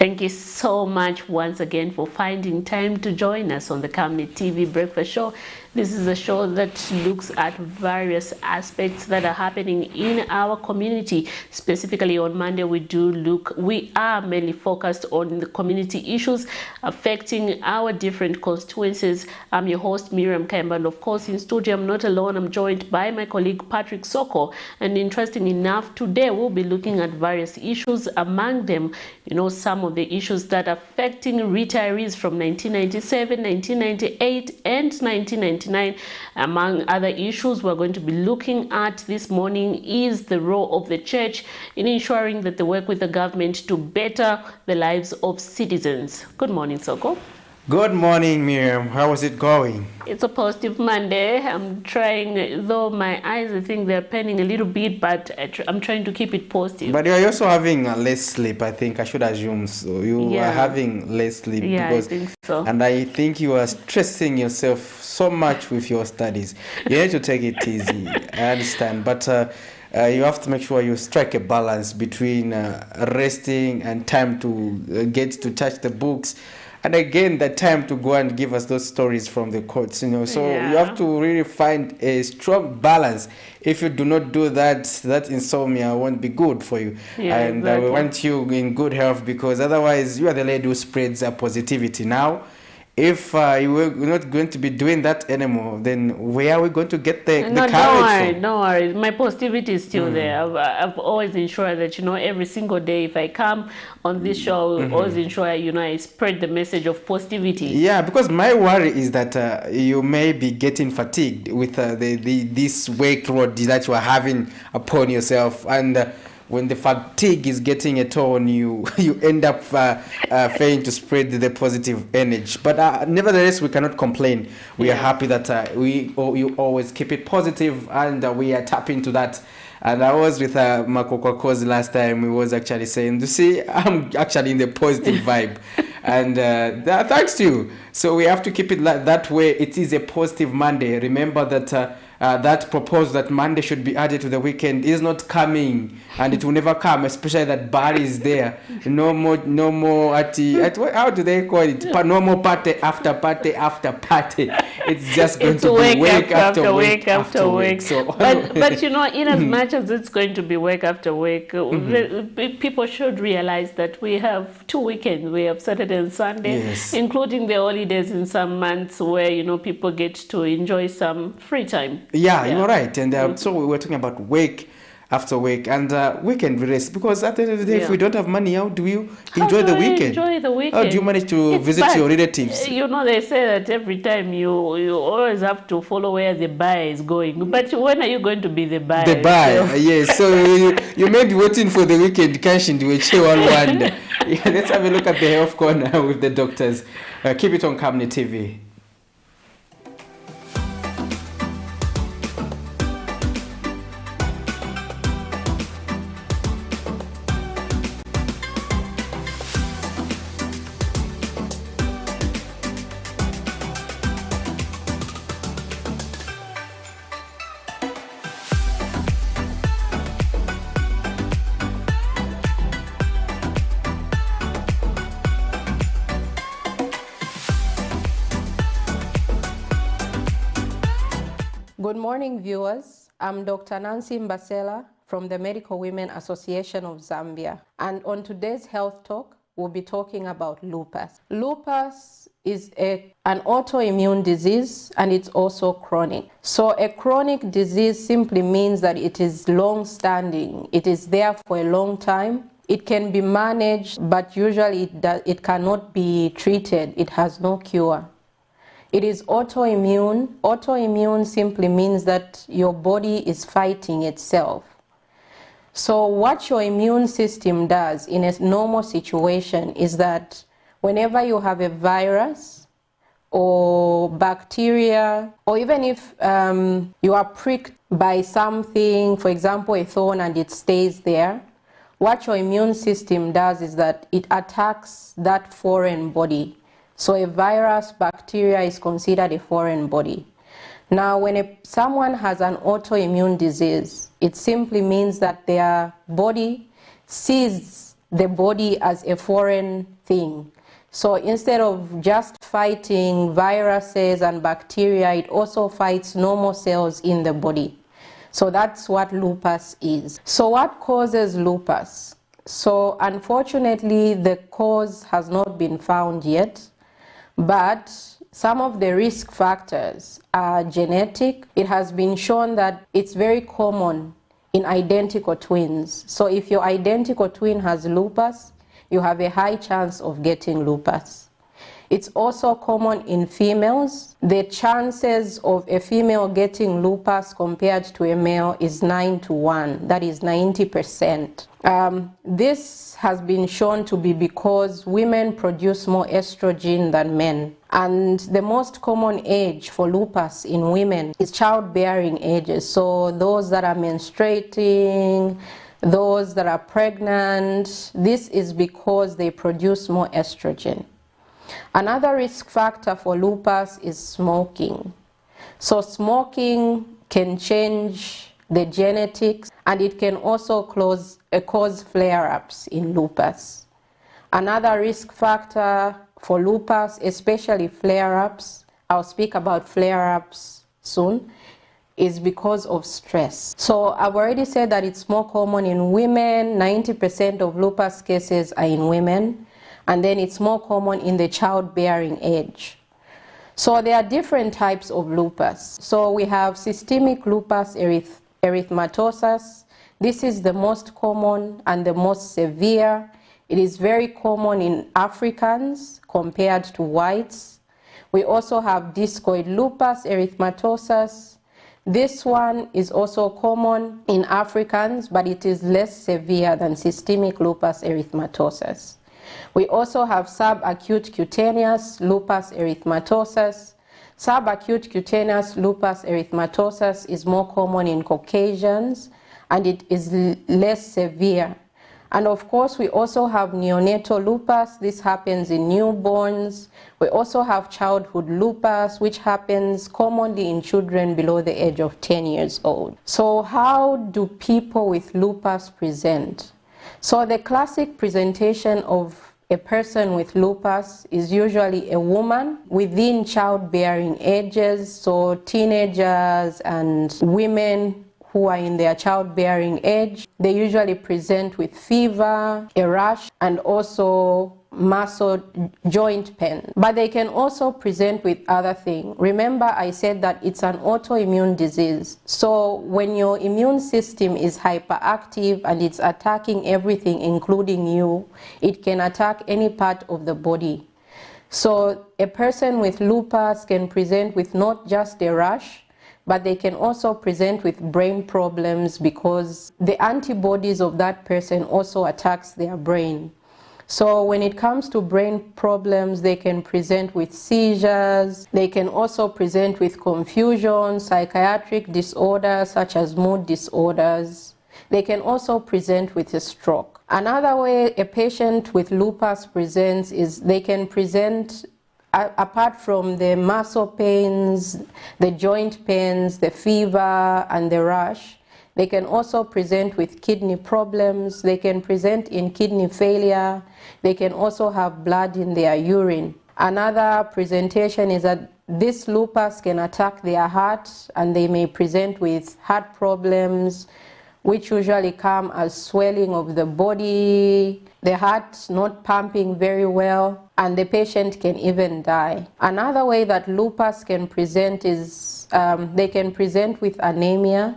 Thank you so much once again for finding time to join us on the Camnet TV Breakfast Show. This is a show that looks at various aspects that are happening in our community. Specifically on Monday, we are mainly focused on the community issues affecting our different constituencies. I'm your host, Miriam Kemba, and of course in studio I'm not alone. I'm joined by my colleague Patrick Soko, and interesting enough, today we'll be looking at various issues. Among them, some of the issues that are affecting retirees from 1997, 1998 and 1999. Among other issues we're going to be looking at this morning is the role of the church in ensuring that they work with the government to better the lives of citizens. Good morning, Soko. Good morning, Miriam. How is it going? It's a positive Monday. I'm trying, though my eyes, I think they're paining a little bit, but I'm trying to keep it positive. But you're also having less sleep, I think. I should assume so. You are having less sleep. Yeah, because, I think so. And I think you are stressing yourself so much with your studies. You need to take it easy. I understand. But you have to make sure you strike a balance between resting and time to get to touch the books. And again, the time to go and give us those stories from the courts, So you have to really find a strong balance. If you do not do that, that insomnia won't be good for you. Yeah, and exactly. We want you in good health, because otherwise you are the lady who spreads positivity. Now, if you were not going to be doing that anymore, then where are we going to get the courage from? Don't worry. My positivity is still there. I've always ensured that, every single day if I come on this show, I always ensure, I spread the message of positivity. Yeah, because my worry is that you may be getting fatigued with this workload that you are having upon yourself. And when the fatigue is getting a toll on you, you end up failing to spread the positive energy. But nevertheless, we cannot complain. We are happy that you always keep it positive, and we are tapping into that. And I was with Makokwa Kozi last time. He was actually saying, you see, I'm actually in the positive vibe. And thanks to you. So we have to keep it that way. It is a positive Monday. Remember that that proposal that Monday should be added to the weekend is not coming, and it will never come, especially that Barry is there. No more how do they call it? No more party after party after party. It's just going to be week after week after week. So, but in as much as it's going to be week after week, people should realize that we have 2 weekends. We have Saturday and Sunday, including the holidays in some months where people get to enjoy some free time. Yeah, you're right. And so we were talking about week after week and weekend rest, because at the end of the day, if we don't have money, how do you enjoy the weekend? How do you manage to visit your relatives? They say that every time you always have to follow where the buyer is going. But when are you going to be the buyer? The buyer, yes. So you may be waiting for the weekend cash into a one. Let's have a look at the health corner with the doctors. Keep it on Camnet TV. Good morning, viewers. I'm Dr. Nancy Mbasela from the Medical Women Association of Zambia. And on today's Health Talk, we'll be talking about lupus. Lupus is an autoimmune disease, and it's also chronic. So a chronic disease simply means that it is long-standing. It is there for a long time. It can be managed, but usually it cannot be treated. It has no cure. It is autoimmune. Autoimmune simply means that your body is fighting itself. So what your immune system does in a normal situation is that whenever you have a virus or bacteria, or even if you are pricked by something, for example, a thorn, and it stays there, what your immune system does is that it attacks that foreign body. So a virus, bacteria is considered a foreign body. Now, when someone has an autoimmune disease, it simply means that their body sees the body as a foreign thing. So instead of just fighting viruses and bacteria, it also fights normal cells in the body. So that's what lupus is. So what causes lupus? So unfortunately, the cause has not been found yet, but some of the risk factors are genetic. It has been shown that it's very common in identical twins. So if your identical twin has lupus, you have a high chance of getting lupus. It's also common in females. The chances of a female getting lupus compared to a male is 9 to 1, that is 90%. This has been shown to be because women produce more estrogen than men. And the most common age for lupus in women is childbearing ages. So those that are menstruating, those that are pregnant, this is because they produce more estrogen. Another risk factor for lupus is smoking. So smoking can change the genetics, and it can also cause flare-ups in lupus. Another risk factor for lupus, especially flare-ups, I'll speak about flare-ups soon, is because of stress. So I've already said that it's more common in women. 90% of lupus cases are in women. And then it's more common in the childbearing age. So there are different types of lupus. So we have systemic lupus erythematosus. This is the most common and the most severe. It is very common in Africans compared to whites. We also have discoid lupus erythematosus. This one is also common in Africans, but it is less severe than systemic lupus erythematosus. We also have subacute cutaneous lupus erythematosus. Subacute cutaneous lupus erythematosus is more common in Caucasians, and it is less severe. And of course, we also have neonatal lupus. This happens in newborns. We also have childhood lupus, which happens commonly in children below the age of 10 years old. So how do people with lupus present? So the classic presentation of a person with lupus is usually a woman within childbearing ages, so teenagers and women who are in their childbearing age. They usually present with fever, a rash, and also muscle joint pain. But they can also present with other things. Remember, I said that it's an autoimmune disease. So when your immune system is hyperactive and it's attacking everything, including you, it can attack any part of the body. So a person with lupus can present with not just a rash, but they can also present with brain problems because the antibodies of that person also attacks their brain. So when it comes to brain problems, they can present with seizures. They can also present with confusion, psychiatric disorders such as mood disorders. They can also present with a stroke. Another way a patient with lupus presents is they can present, apart from the muscle pains, the joint pains, the fever, and the rash, they can also present with kidney problems. They can present in kidney failure. They can also have blood in their urine. Another presentation is that this lupus can attack their heart, and they may present with heart problems, which usually come as swelling of the body, the heart not pumping very well, and the patient can even die. Another way that lupus can present is they can present with anemia.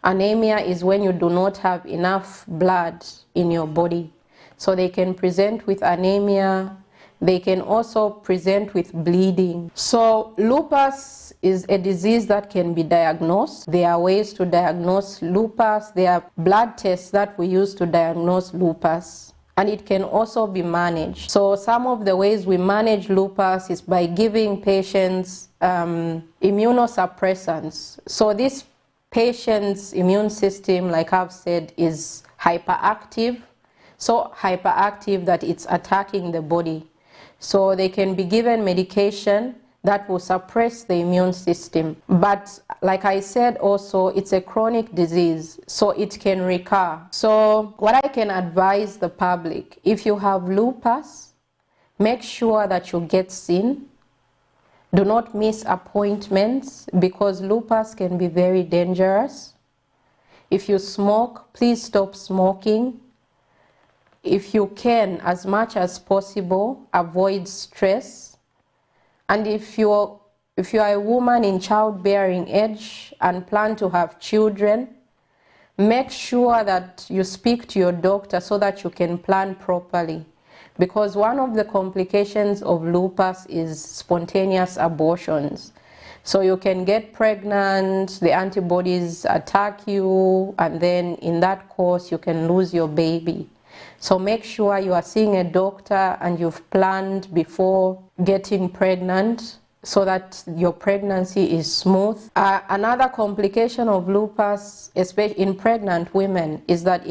Anemia is when you do not have enough blood in your body. So they can present with anemia. They can also present with bleeding. So lupus is a disease that can be diagnosed. There are ways to diagnose lupus. There are blood tests that we use to diagnose lupus. And it can also be managed. So some of the ways we manage lupus is by giving patients immunosuppressants. So this patient's immune system, like I've said, is hyperactive. So hyperactive that it's attacking the body. So they can be given medication that will suppress the immune system. But like I said also, it's a chronic disease, so it can recur. So what I can advise the public, if you have lupus Make sure that you get seen. Do not miss appointments because lupus can be very dangerous. If you smoke, please stop smoking. If you can, as much as possible, avoid stress. And if you are a woman in childbearing age and plan to have children, make sure that you speak to your doctor so that you can plan properly. Because one of the complications of lupus is spontaneous abortions. So you can get pregnant, the antibodies attack you, and then in that course you can lose your baby. So make sure you are seeing a doctor and you've planned before getting pregnant so that your pregnancy is smooth. Another complication of lupus, especially in pregnant women, is that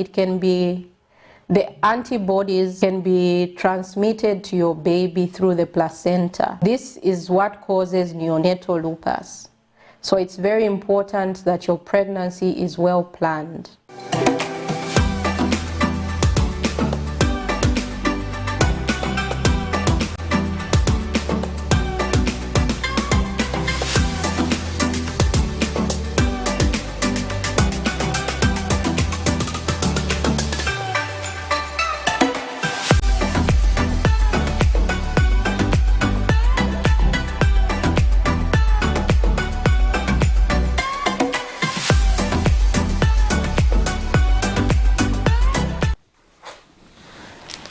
the antibodies can be transmitted to your baby through the placenta. This is what causes neonatal lupus. So it's very important that your pregnancy is well planned.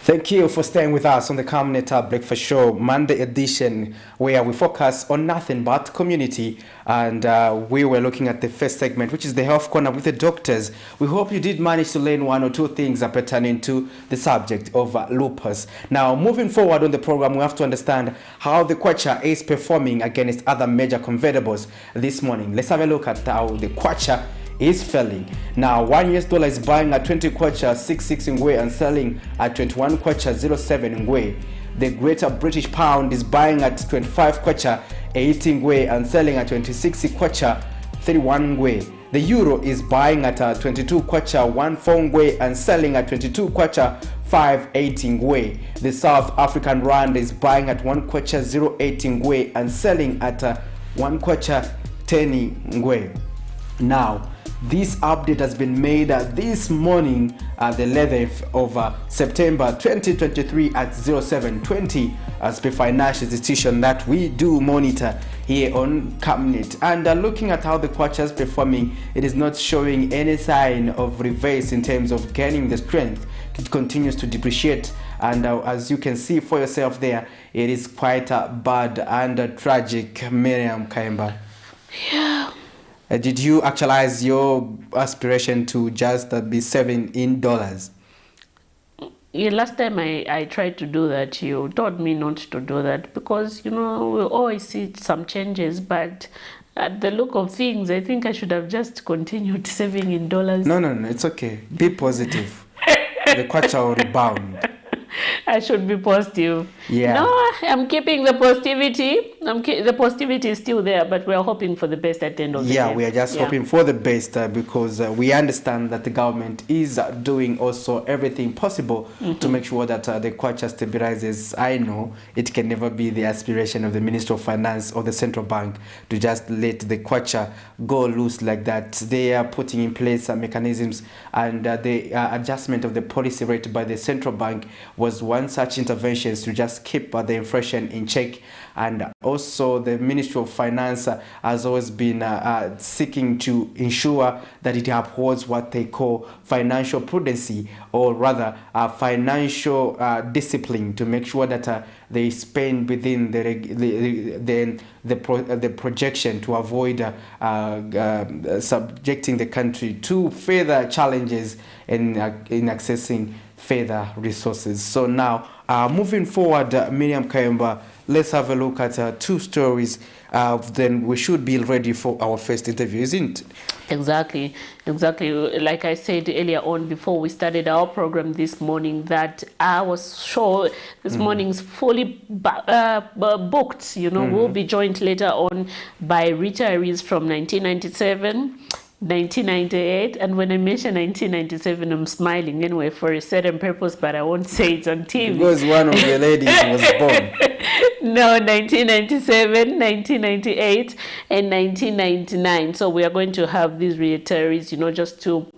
Thank you for staying with us on the Camnet Breakfast Show, Monday edition, where we focus on nothing but community. And we were looking at the first segment, which is the Health Corner with the doctors. We hope you did manage to learn one or two things pertaining to the subject of lupus. Now, moving forward on the program, we have to understand how the kwacha is performing against other major convertibles this morning. Let's have a look at how the kwacha is falling. Now, $1 is buying at 20 kwacha 66 ngwe and selling at 21 kwacha 07 ngwe. The Greater British Pound is buying at 25 kwacha 80 ngwe and selling at 26 kwacha 31 ngwe. The Euro is buying at 22 kwacha 14 ngwe and selling at 22 kwacha 580 ngwe. The South African Rand is buying at 1 kwacha 08 ngwe and selling at 1 kwacha 10 ngwe. Now, this update has been made this morning, the 11th of September 2023 at 0720 as per financial institution that we do monitor here on Camnet. And looking at how the kwacha is performing, it is not showing any sign of reverse in terms of gaining the strength. It continues to depreciate, and as you can see for yourself there, it is quite bad and tragic. Miriam Kaimba. Yeah. Did you actualize your aspiration to just be saving in dollars? Yeah, last time I tried to do that, you told me not to do that because, you know, we always see some changes, but at the look of things, I think I should have just continued saving in dollars. No, it's okay. Be positive. The kwacha will rebound. I should be positive. Yeah. No, I'm keeping the positivity. The positivity is still there, but we're hoping for the best at the end of the day. Yeah, we are just hoping for the best because we understand that the government is doing also everything possible to make sure that the kwacha stabilizes. I know it can never be the aspiration of the Minister of Finance or the central bank to just let the kwacha go loose like that. They are putting in place mechanisms, and the adjustment of the policy rate by the central bank was one such intervention to just keep the inflation in check. And also the Ministry of Finance has always been seeking to ensure that it upholds what they call financial prudency, or rather financial discipline, to make sure that they spend within the projection to avoid subjecting the country to further challenges in accessing further resources. So now, moving forward, Miriam Kayemba, let's have a look at two stories. Then we should be ready for our first interview, isn't it? Exactly. Like I said earlier on, before we started our program this morning, that I was sure this morning's fully booked. You know, we'll be joined later on by retirees from 1997. 1998, and when I mention 1997, I'm smiling anyway for a certain purpose, but I won't say it on TV. Because one of the ladies was born. No, 1997, 1998, and 1999. So we are going to have these retirees, just to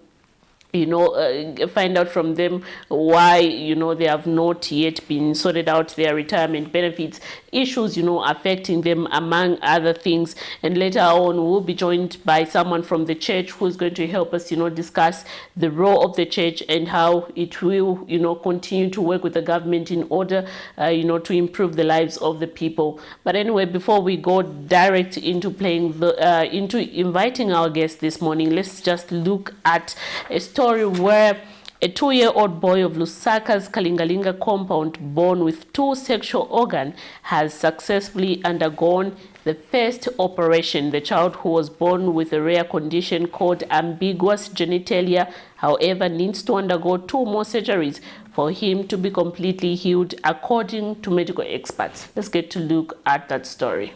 find out from them why, they have not yet been sorted out their retirement benefits issues, affecting them, among other things. And later on, we'll be joined by someone from the church who's going to help us, discuss the role of the church and how it will, continue to work with the government in order, to improve the lives of the people. But anyway, before we go direct into into inviting our guest this morning, let's just look at a story where a 2-year-old boy of Lusaka's Kalingalinga compound born with 2 sexual organs has successfully undergone the first operation. The child, who was born with a rare condition called ambiguous genitalia, however, needs to undergo 2 more surgeries for him to be completely healed, according to medical experts. Let's get to look at that story.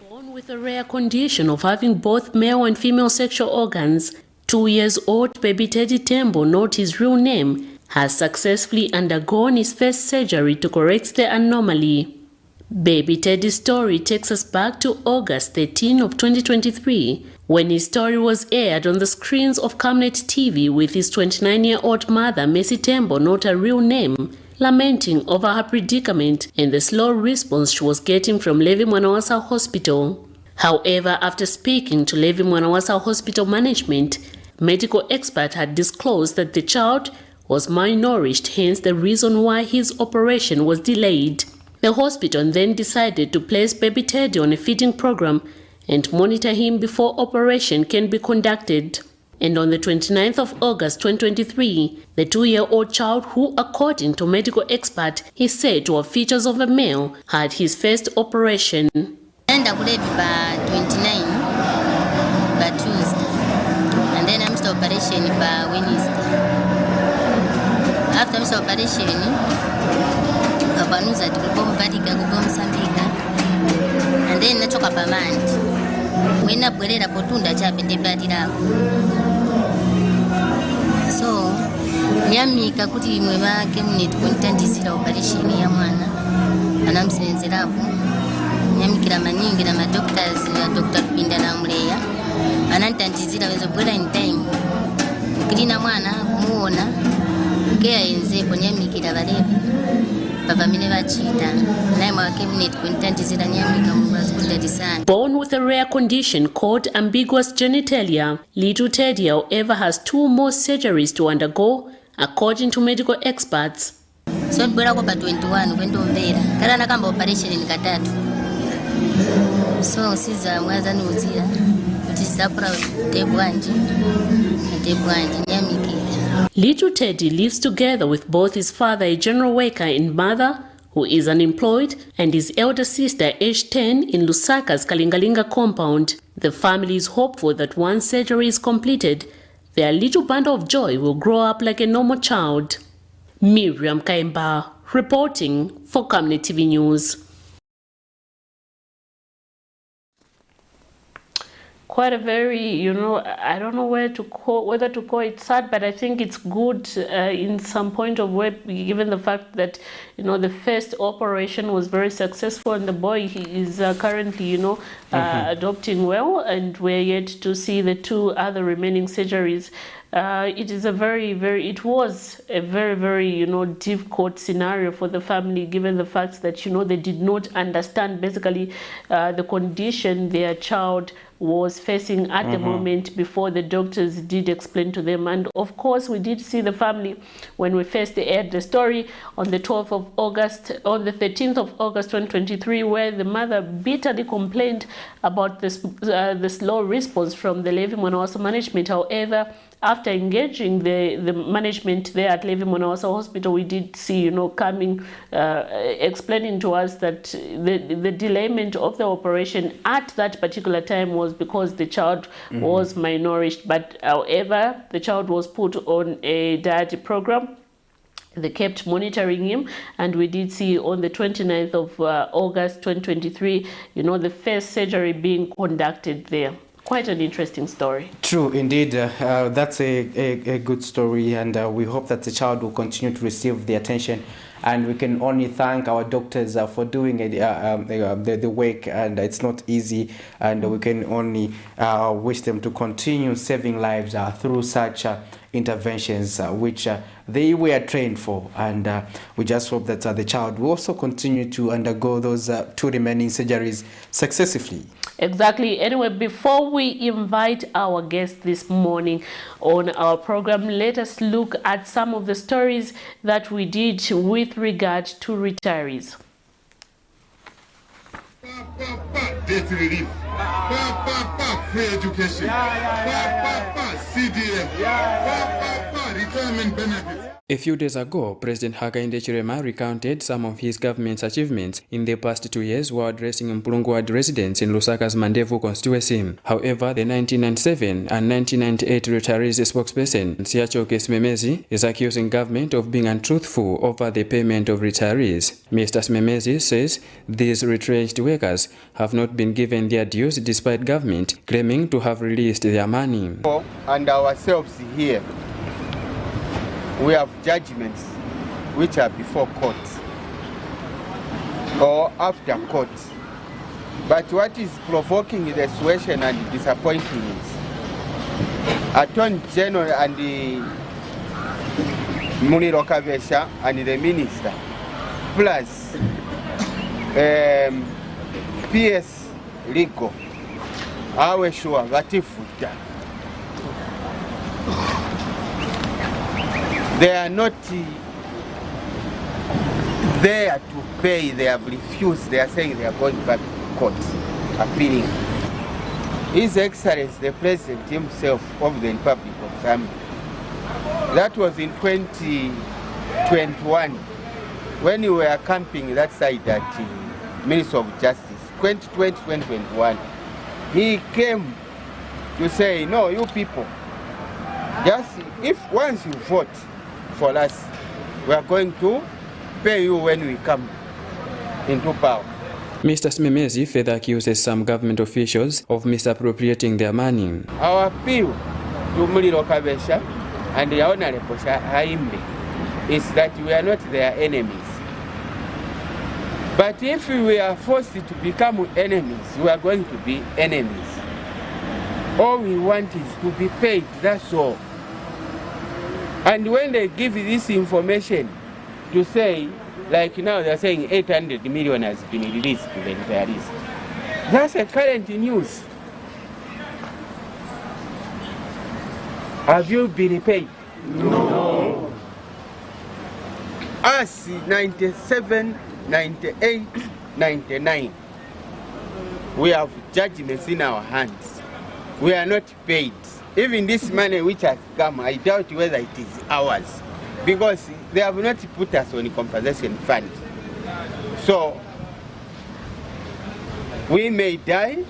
Born with a rare condition of having both male and female sexual organs, 2-year-old baby Teddy Tembo, not his real name, has successfully undergone his first surgery to correct the anomaly. Baby Teddy's story takes us back to August 13 of 2023, when his story was aired on the screens of Camnet TV with his 29-year-old mother, Messi Tembo, not her real name, lamenting over her predicament and the slow response she was getting from Levi Mwanawasa Hospital. However, after speaking to Levi Mwanawasa Hospital management, medical expert had disclosed that the child was malnourished, hence the reason why his operation was delayed. The hospital then decided to place baby Teddy on a feeding program and monitor him before operation can be conducted. And on the 29th of August 2023, the 2-year-old child, who according to medical expert is said to have features of a male, had his first operation. And I would have by 29 by Tuesday, and then I'm still operation by Wednesday. After I'm still operation, Abanuza to go Vatican, go Mozambique, and then I took up a man. When I put it up to the job in the bloody lab. So, Yami Kakuti Meva Camnet content is operation Yamana, and I'm saying it up. Nyamikira maningi na doctors Dr. Pinda na Mleya anantantizira wezo bwela in time kirina mwana kumuona kea enze konyamikira balebi bavamile bachita naye mwa Camnet kuntantizira nyamika mubazikudati sana. Born with a rare condition called ambiguous genitalia, little Teddy, however, has 2 more surgeries to undergo, according to medical experts. So bwela kwa 21 kwendo mbera kala nakamba operation ni katatu. So siza mwaza nuzia utisapra tebwanji nyamikira. Little Teddy lives together with both his father, a general worker, and mother, who is unemployed, and his elder sister, aged 10, in Lusaka's Kalingalinga compound. The family is hopeful that once surgery is completed, their little bundle of joy will grow up like a normal child. Miriam Kaimba, reporting for Camnet TV News. Quite a very, I don't know whether to call it sad, but I think it's good in some point of way, given the fact that, the first operation was very successful and the boy, he is currently, adopting well, and we're yet to see the 2 other remaining surgeries. It was a very, very, difficult scenario for the family, given the fact that, they did not understand basically the condition their child was facing at the moment before the doctors did explain to them. And of course, we did see the family when we first aired the story on the 12th of August, on the 13th of August 2023, where the mother bitterly complained about the slow response from the Levi Mwanawasa management. However, after engaging the management there at Levi Mwanawasa Hospital, we did see, coming, explaining to us that the delayment of the operation at that particular time was because the child was malnourished. But however, the child was put on a diet program. They kept monitoring him, and we did see on the 29th of August 2023, the first surgery being conducted there. quite an interesting story. True, indeed. That's a good story, and we hope that the child will continue to receive the attention. And we can only thank our doctors for doing the work, and it's not easy. And we can only wish them to continue saving lives through such interventions, which they were trained for. And we just hope that the child will also continue to undergo those 2 remaining surgeries successfully. Exactly. Anyway, before we invite our guest this morning on our program, let us look at some of the stories that we did with regard to retirees. Debt relief. Free education. CDM. Retirement benefits. A few days ago, President Hakainde Hichilema recounted some of his government's achievements in the past 2 years while addressing Mpulungu residents in Lusaka's Mandevu constituency. However, the 1997 and 1998 retirees spokesperson, Siachoke Smemezi, is accusing government of being untruthful over the payment of retirees. Mr. Smemezi says these retrenched workers have not been given their dues despite government claiming to have released their money. And ourselves here, we have judgments which are before court or after court. But what is provoking the situation and disappointing is Attorney General and the Muliro Kavesha and the Minister, plus PS Legal, our sure Vatifuta. They are not there to pay, they have refused, they are saying they are going back to court, appealing. His Excellency, the President himself of the Republic of Zambia, that was in 2021, when we were camping that side at Ministry of Justice, 2020-2021, he came to say, no, you people, just if once you vote for us, we are going to pay you when we come into power. Mr. Smemezi further accuses some government officials of misappropriating their money. Our appeal to Muliro Kabesha and the Honorable Haimbe is that we are not their enemies. But if we are forced to become enemies, we are going to be enemies. All we want is to be paid, that's all. And when they give this information to say, like now they're saying 800 million has been released to the retirees, that's a current news. Have you been paid? No. Us 97, 98, 99, we have judgments in our hands. We are not paid. Even this money which has come, I doubt whether it is ours, because they have not put us on a compensation fund. So we may die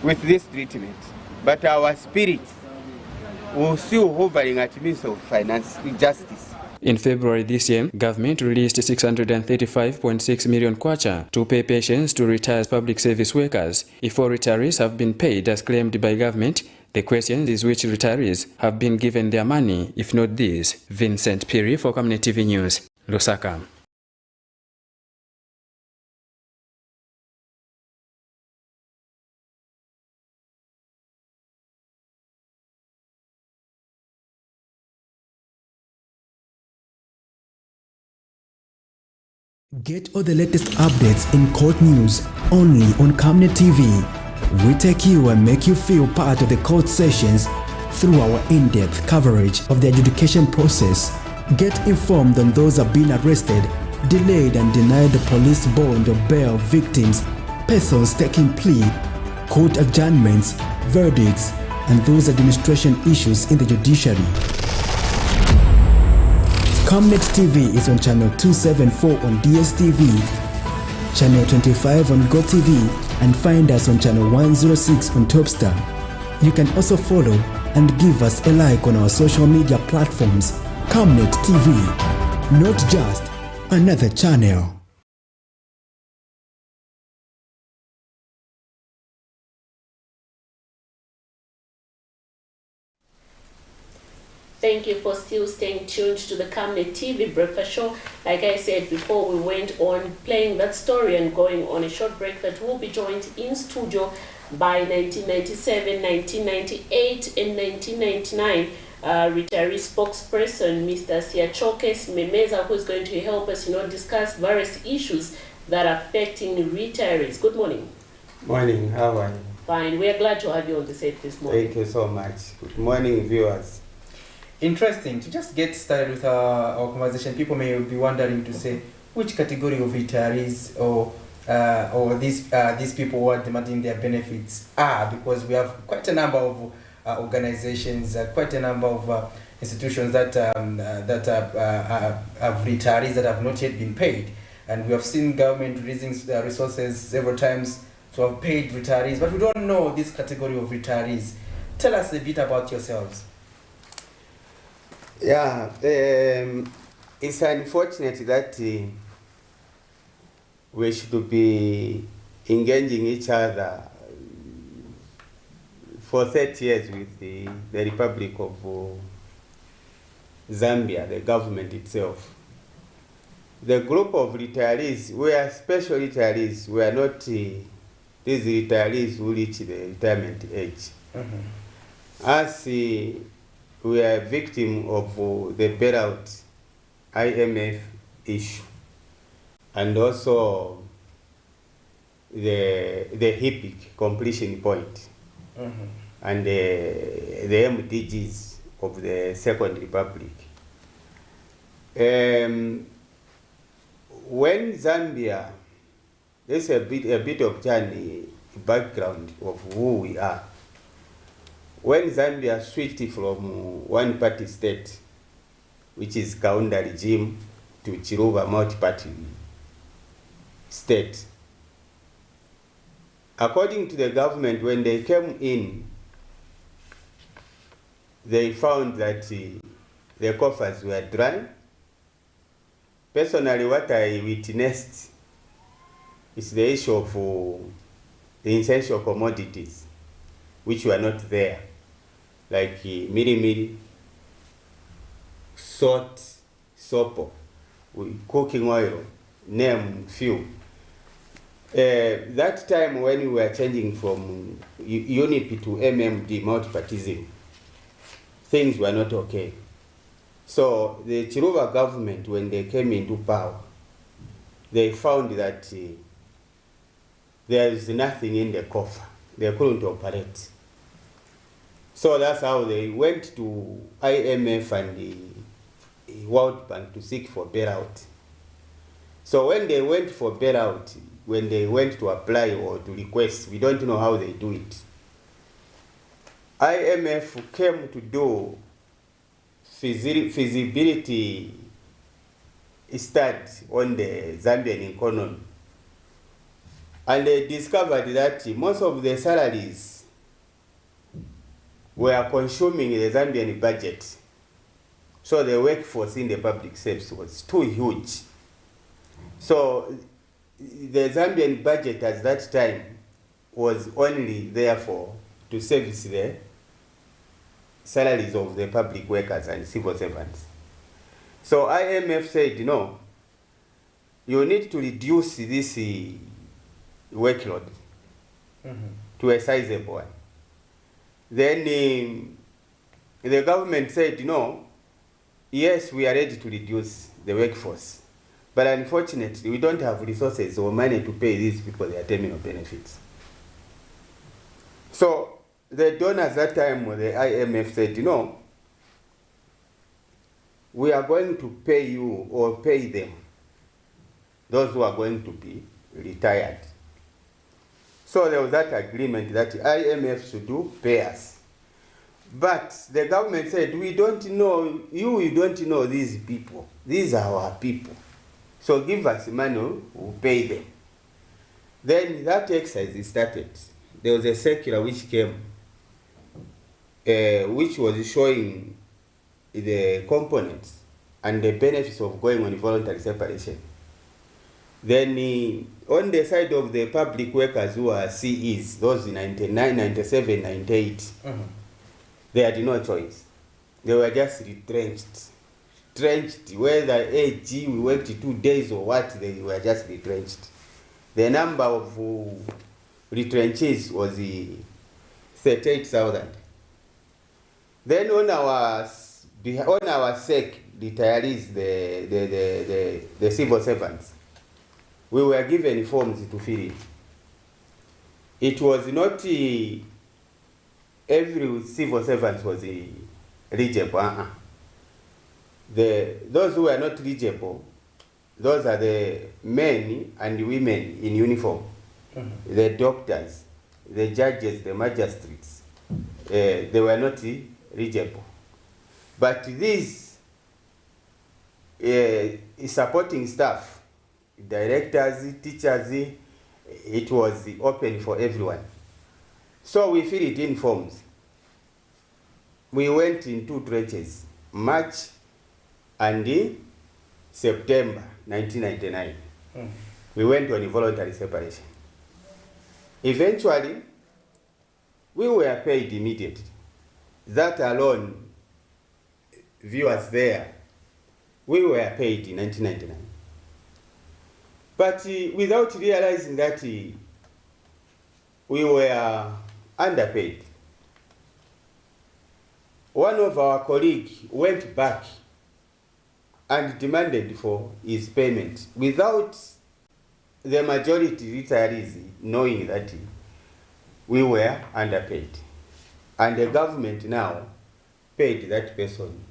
with this treatment, but our spirits will still hovering at Ministry of Finance, Justice. In February this year, government released 635.6 million kwacha to pay pensions to retired public service workers. If all retirees have been paid as claimed by government, the question is which retirees have been given their money, if not these. Vincent Piri for Camnet TV News, Lusaka. Get all the latest updates in court news only on Camnet TV. We take you and make you feel part of the court sessions through our in-depth coverage of the adjudication process. Get informed on those who have been arrested, delayed and denied the police bond or bail victims, persons taking plea, court adjournments, verdicts, and those administration issues in the judiciary. Camnet TV is on channel 274 on DSTV, channel 25 on GoTV, and find us on channel 106 on Topstar. You can also follow and give us a like on our social media platforms. Camnet TV, not just another channel. Thank you for still staying tuned to the Camnet TV Breakfast Show. Like I said before, we went on playing that story and going on a short break that will be joined in studio by 1997, 1998, and 1999. Retiree spokesperson Mr. Siachokes Memeza, who is going to help us, discuss various issues that are affecting retirees. Good morning. Morning, how are you? Fine. We are glad to have you on the set this morning. Thank you so much. Good morning, viewers. Interesting. To just get started with our conversation, people may be wondering to say which category of retirees or these people who are demanding their benefits are, because we have quite a number of organizations, quite a number of institutions that have retirees that have not yet been paid, and we have seen government releasing resources several times to have paid retirees, but we don't know this category of retirees. Tell us a bit about yourselves. Yeah, it's unfortunate that we should be engaging each other for 30 years with the Republic of Zambia, the government itself. The group of retirees, we are special retirees, we are not these retirees who reach the retirement age. As we are victim of the bailout IMF issue, and also the HIPIC completion point, and the MDGs of the Second Republic. When Zambia, there's a bit of journey background of who we are. When Zambia switched from one-party state, which is Kaunda regime, to Chiluba multi-party state, according to the government, when they came in, they found that the coffers were dry. Personally, what I witnessed is the issue of the essential commodities, which were not there, like miri, salt, soap, cooking oil, name few. That time when we were changing from UNIP to MMD, multipartism, things were not okay. So the Chiluba government, when they came into power, they found that there is nothing in the coffer. They couldn't operate. So that's how they went to IMF and the World Bank to seek for bailout. So when they went for bailout, when they went to apply or to request, we don't know how they do it. IMF came to do feasibility study on the Zambian economy, and they discovered that most of the salaries were consuming the Zambian budget. So the workforce in the public service was too huge. So the Zambian budget at that time was only therefore to service the salaries of the public workers and civil servants. So IMF said, no, you need to reduce this workload to a sizable one. Then the government said, no, yes, we are ready to reduce the workforce, but unfortunately, we don't have resources or money to pay these people their terminal benefits. So the donors that time, the IMF said, no, we are going to pay you or pay them, those who are going to be retired. So there was that agreement that IMF should do pay us. But the government said, we don't know, you don't know these people. These are our people. So give us money, we'll pay them. Then that exercise started. There was a circular which came, which was showing the components and the benefits of going on voluntary separation. Then on the side of the public workers who are CEs, those in 99, 97, 98, they had no choice. They were just retrenched. Whether AG, we worked 2 days or what, they were just retrenched. The number of retrenchees was 38,000. Then on our sake, retirees, the civil servants, we were given forms to fill in. It was not every civil servant was eligible. Those who are not eligible, those are the men and women in uniform, the doctors, the judges, the magistrates. They were not eligible. But these supporting staff, directors, teachers, it was open for everyone. So we filled in forms. We went in 2 trenches, March and September 1999. We went on a voluntary separation. Eventually, we were paid immediately. That alone, viewers there, we were paid in 1999. But without realizing that we were underpaid, one of our colleagues went back and demanded for his payment without the majority retirees knowing that we were underpaid. And the government now paid that person,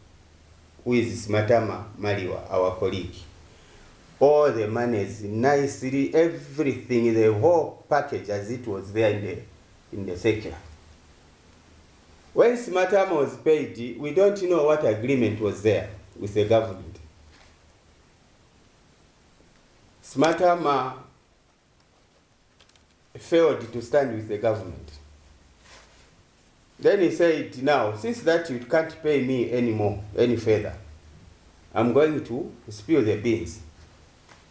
who is Smatama Maliwa, our colleague, all the monies nicely, everything, the whole package as it was there in the secular. When Smatama was paid, we don't know what agreement was there with the government. Smatama failed to stand with the government. Then he said, now, since that you can't pay me anymore, any further, I'm going to spill the beans.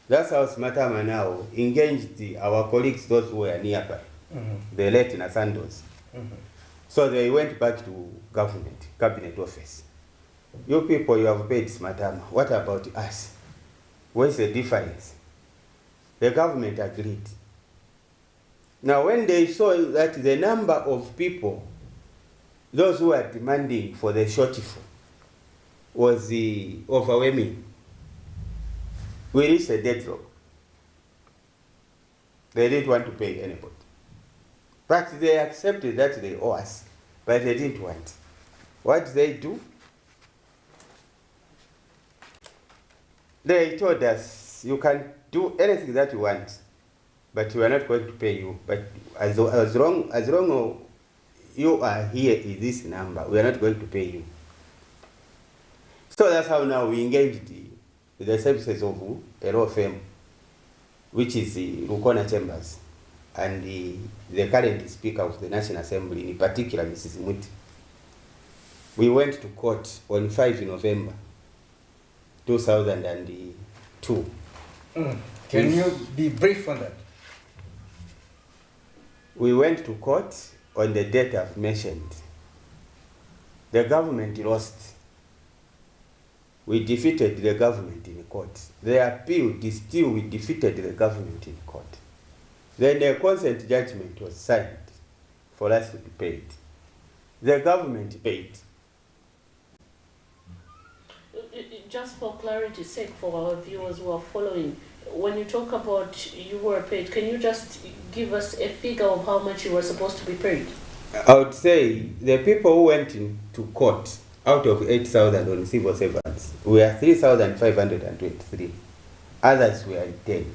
That's how Smatama now engaged our colleagues, those who were nearby, the late Nasandos. So they went back to government, cabinet office. You people, you have paid Smatama. What about us? What's the difference? The government agreed. Now, when they saw that the number of people, those who are demanding for the shortfall, was overwhelming, we reached a deadlock. They didn't want to pay anybody. But they accepted that they owe us, but they didn't want. What did they do? They told us, you can do anything that you want, but we are not going to pay you. But as long as you are here in this number, we are not going to pay you. So that's how now we engaged the services of a law firm, which is the Rukona Chambers, and the current Speaker of the National Assembly, in particular, Mrs. Muti. We went to court on 5 November 2002. Can you be brief on that? We went to court on the date I've mentioned. The government lost. We defeated the government in court. They appealed, still we defeated the government in court. Then a consent judgment was signed for us to be paid. The government paid. Just for clarity's sake, for our viewers who are following, when you talk about you were paid, can you just give us a figure of how much you were supposed to be paid? I would say the people who went into court, out of 8,000 on civil servants, we are 3,523. Others were retained.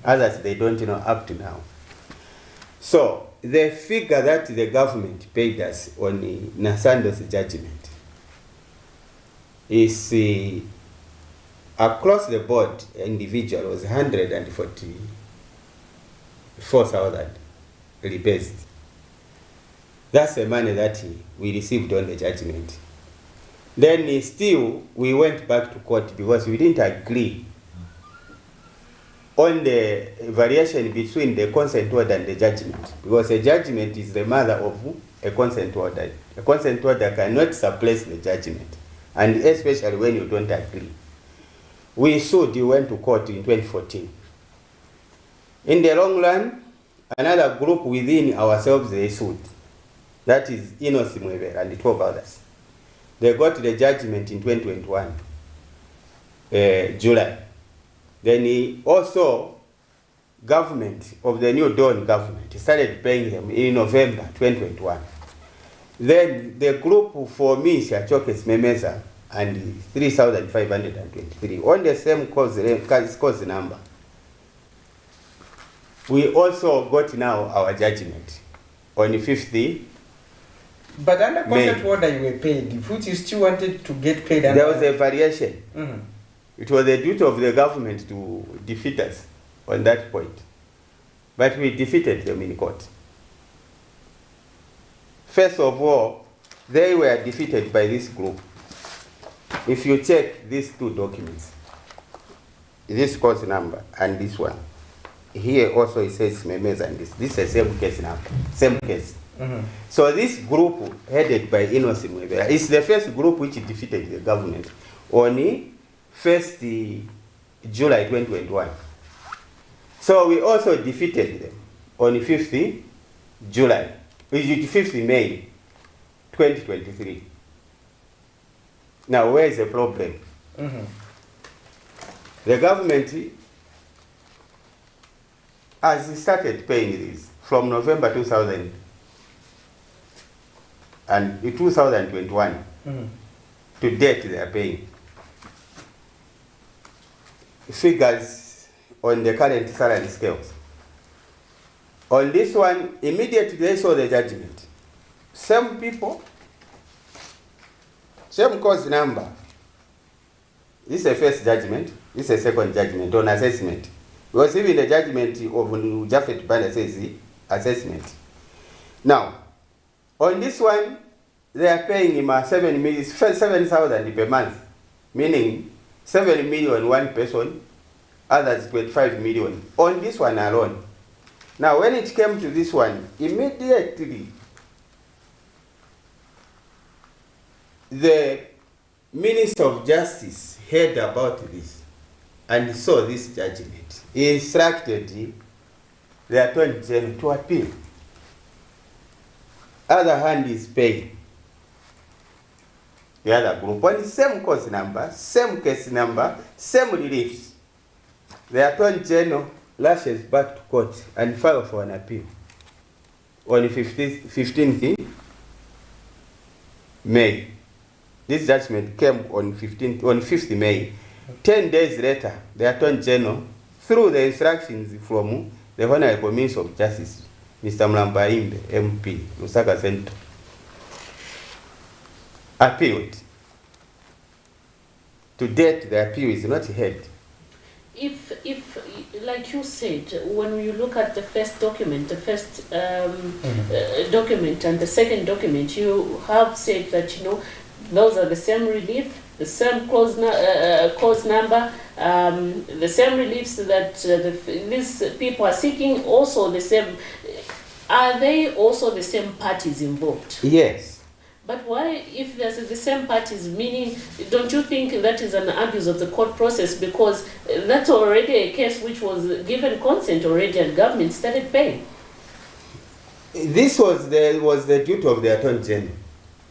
Others they don't know up to now. So the figure that the government paid us on Nasando's judgment is across the board, individual was 144,000 rebased. That's the money that we received on the judgment. Then still we went back to court because we didn't agree on the variation between the consent order and the judgment, because a judgment is the mother of a consent order. A consent order cannot suppress the judgment, and especially when you don't agree. We sued, you went to court in 2014. In the long run, another group within ourselves, they sued. That is Ino Simwebe and 12 others. They got the judgment in 2021, July. Then also, government of the New Dawn government started paying them in November 2021. Then the group for me, Siachokes Memeza, and 3,523 on the same cause number. We also got now our judgment on the 5th. But under consent order you were paid, which you still wanted to get paid. There was a variation. It was the duty of the government to defeat us on that point. But we defeated them in court. First of all, they were defeated by this group. If you check these two documents, this cause number and this one, here also it says Memeza and this is the same case now, same case. So this group headed by Innocent Mwebera is the first group which defeated the government on the 1st July 2021. So we also defeated them on the 5th July, which is 5th May 2023. Now, where is the problem? The government has started paying this from November 2000 and 2021 to date. They are paying figures on the current salary scales. On this one, immediately they saw the judgment. Same people, same cause number. This is a first judgment, this is a second judgment on assessment. Because even the judgment of Jaffet Banda says the assessment. Now, on this one, they are paying him 7,000 per month, meaning 7 million one person, others 25 million. On this one alone. Now, when it came to this one, immediately the Minister of Justice heard about this and saw this judgment. He instructed the Attorney General to appeal. Other hand is paying. The other group on the same cause number, same case number, same reliefs. The Attorney General lashes back to court and file for an appeal on the 15th May. This judgment came on 5th May. 10 days later, the Attorney General, through the instructions from the Honorable Minister of Justice, Mr. Mlambaimbe, MP, Lusaka Central, appealed. To date, the appeal is not heard. If like you said, when you look at the first document, the first document and the second document, you have said that, you know, those are the same relief, the same cause number, the same reliefs that these people are seeking, also the same. Are they also the same parties involved? Yes. But why, if there's the same parties, meaning, don't you think that is an abuse of the court process? Because that's already a case which was given consent already and government started paying. This was the duty of the Attorney General,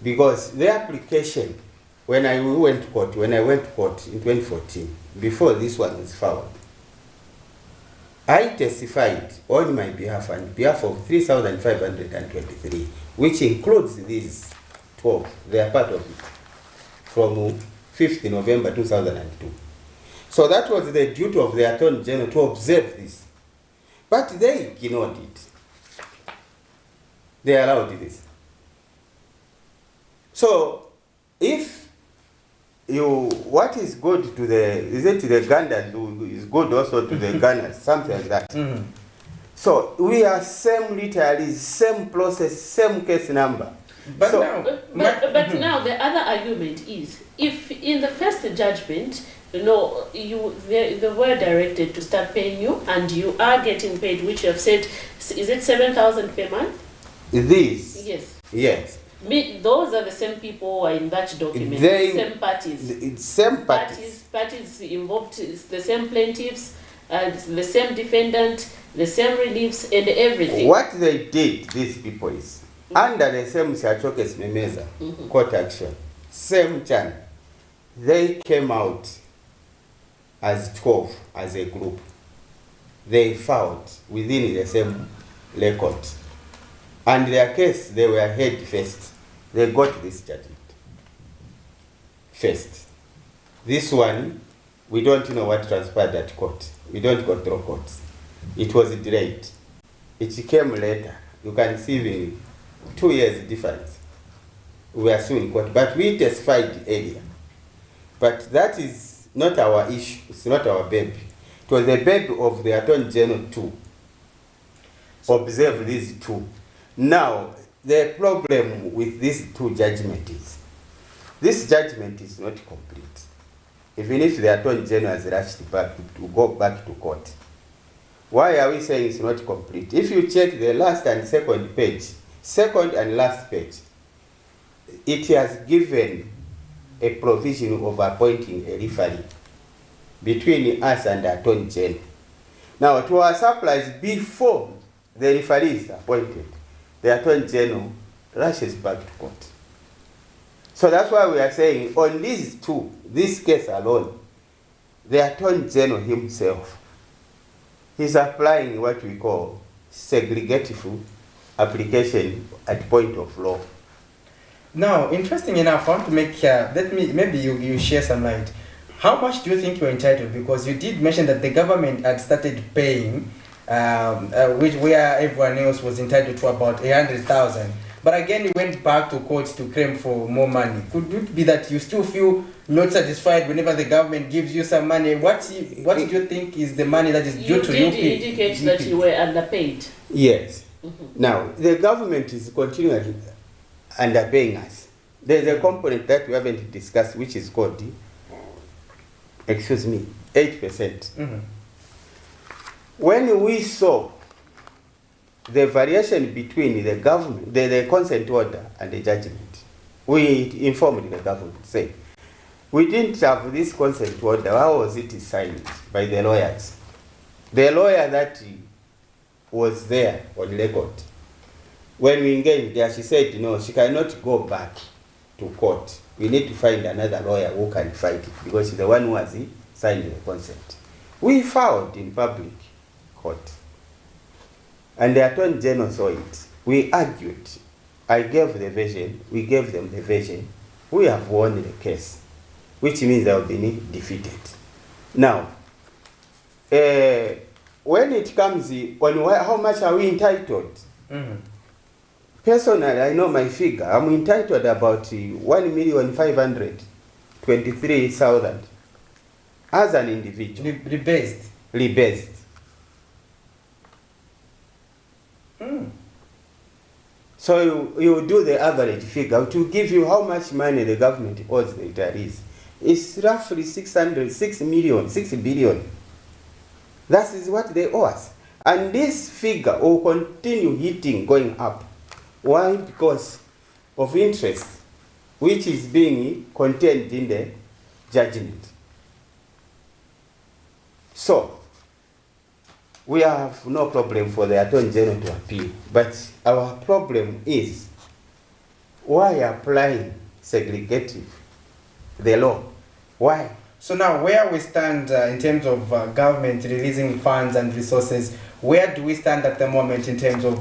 because the application, when I went to court in 2014, before this one was filed, I testified on my behalf and behalf of 3,523, which includes these 12. They are part of it from 5th November 2002. So that was the duty of the Attorney General to observe this. But they ignored it. They allowed this. So, if what is good to is it to the Gandans who is good also to the Ghanaians, something like that. So, we are same literally, same process, same case number. But now the other argument is, if in the first judgment No, they were directed to start paying you, and you are getting paid, which you have said, is it 7,000 per month? This? Yes. Yes. Those are the same people who are in that document. Same parties. Same parties. Parties involved, it's the same plaintiffs, the same defendant, the same reliefs, and everything. What they did, these people, is under the same Chachokes Memeza court action, same time, they came out as 12 as a group. They filed within the same record. And their case, they were heard first. They got this judgment first. This one, we don't know what transpired at court. We don't go through courts. It was delayed. It came later. You can see the 2 years difference. We were still in court, but we testified earlier. But that is not our issue. It's not our baby. It was the baby of the Attorney General too. Observe these two. Now, the problem with these two judgments is, this judgment is not complete. Even if the Attorney General has rushed back to go back to court. Why are we saying it's not complete? If you check the last and second page, second and last page, it has given a provision of appointing a referee between us and the Attorney General. Now, to our surprise, before the referee is appointed, the Attorney General rushes back to court. So that's why we are saying on these two, this case alone, the Attorney General himself is applying what we call segregative application at point of law. Now, interesting enough, I want to make, maybe you share some light. How much do you think you're entitled? Because you did mention that the government had started paying, where everyone else was entitled to about 100,000. But again, you went back to court to claim for more money. Could it be that you still feel not satisfied whenever the government gives you some money? What do you think is the money that is due to you? You did indicate that you were underpaid. Yes. Now, the government is continually underpaying us. There's a component that we haven't discussed, which is called, 8%. When we saw the variation between the government, the consent order and the judgment, we informed the government, say, we didn't have this consent order. How was it signed by the lawyers? The lawyer that was there on record, when we engaged there, she said, no, she cannot go back to court. We need to find another lawyer who can fight it, because she's the one who has signed the consent. We filed in public court. And the Attorney General saw it. We argued. I gave the version. We gave them the version. We have won the case, which means they have been defeated. Now, when it comes on how much are we entitled? Personally, I know my figure. I'm entitled about 1,523,000 as an individual. Rebased. Rebased. So you do the average figure to give you how much money the government owes the retirees. It's roughly 6 billion. That is what they owe us. And this figure will continue hitting, going up. Why? Because of interest, which is being contained in the judgment. So, we have no problem for the Attorney General to appeal, but our problem is, why applying segregative the law? Why? So now, where we stand in terms of government releasing funds and resources, where do we stand at the moment in terms of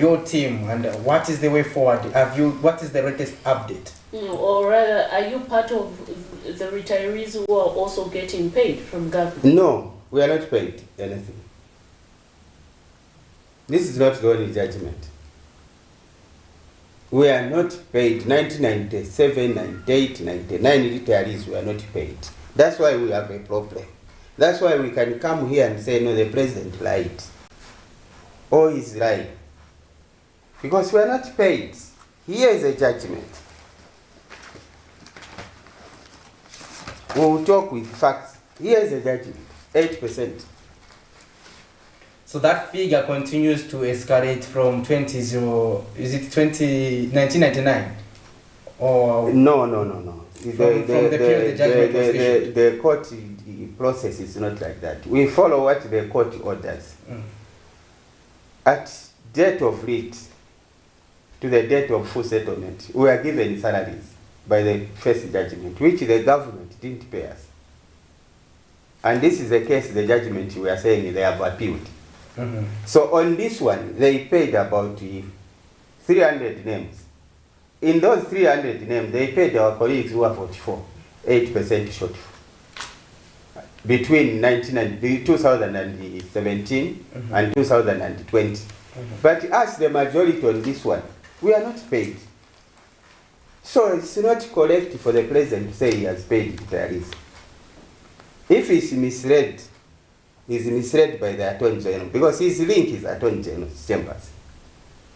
your team, and what is the way forward? What is the latest update? Or rather, are you part of the retirees who are also getting paid from government? No, we are not paid anything. This is not the only judgment. We are not paid. 1997, 98, 99 retirees were not paid. That's why we have a problem. That's why we can come here and say, no, the president lied. Or he's lying. Because we are not paid. Here is a judgment. We will talk with facts. Here is the judgment, 8%. So that figure continues to escalate from 1999? Or No. From the period the judgment was issued? The court process is not like that. We follow what the court orders. At date of writ to the date of full settlement, we are given salaries by the first judgment, which the government didn't pay us. And this is the case, the judgment we are saying they have appealed. So on this one, they paid about 300 names. In those 300 names, they paid our colleagues who are 44, 8% short between 2017 and 2020. But as the majority on this one, we are not paid. So it's not correct for the president to say he has paid retirees. If he's misled, he's misled by the Attorney General because his link is Attorney General's chambers.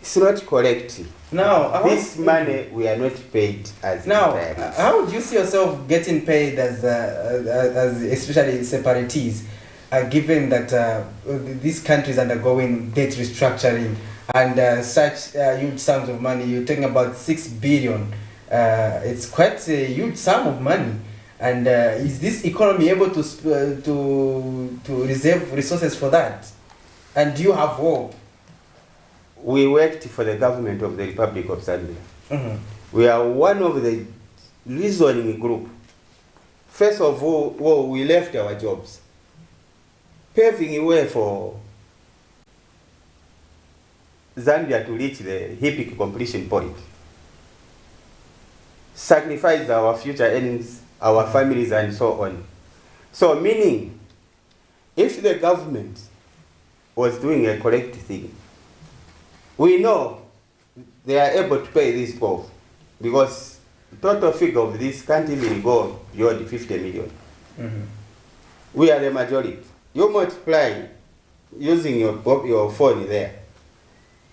It's not correct. Now, this money we are not paid as retirees. How do you see yourself getting paid as especially separatists, given that this country is undergoing debt restructuring and such huge sums of money? You're talking about 6 billion. It's quite a huge sum of money. And is this economy able to reserve resources for that? And do you have hope? We worked for the government of the Republic of Zambia. We are one of the reasoning group. First of all, we left our jobs, paving a way for Zambia to reach the HIPIC completion point. Sacrifice our future earnings, our families, and so on. So meaning, if the government was doing a correct thing, we know they are able to pay this bill because the total figure of this can't even go beyond 50 million. We are the majority. You multiply using your phone there,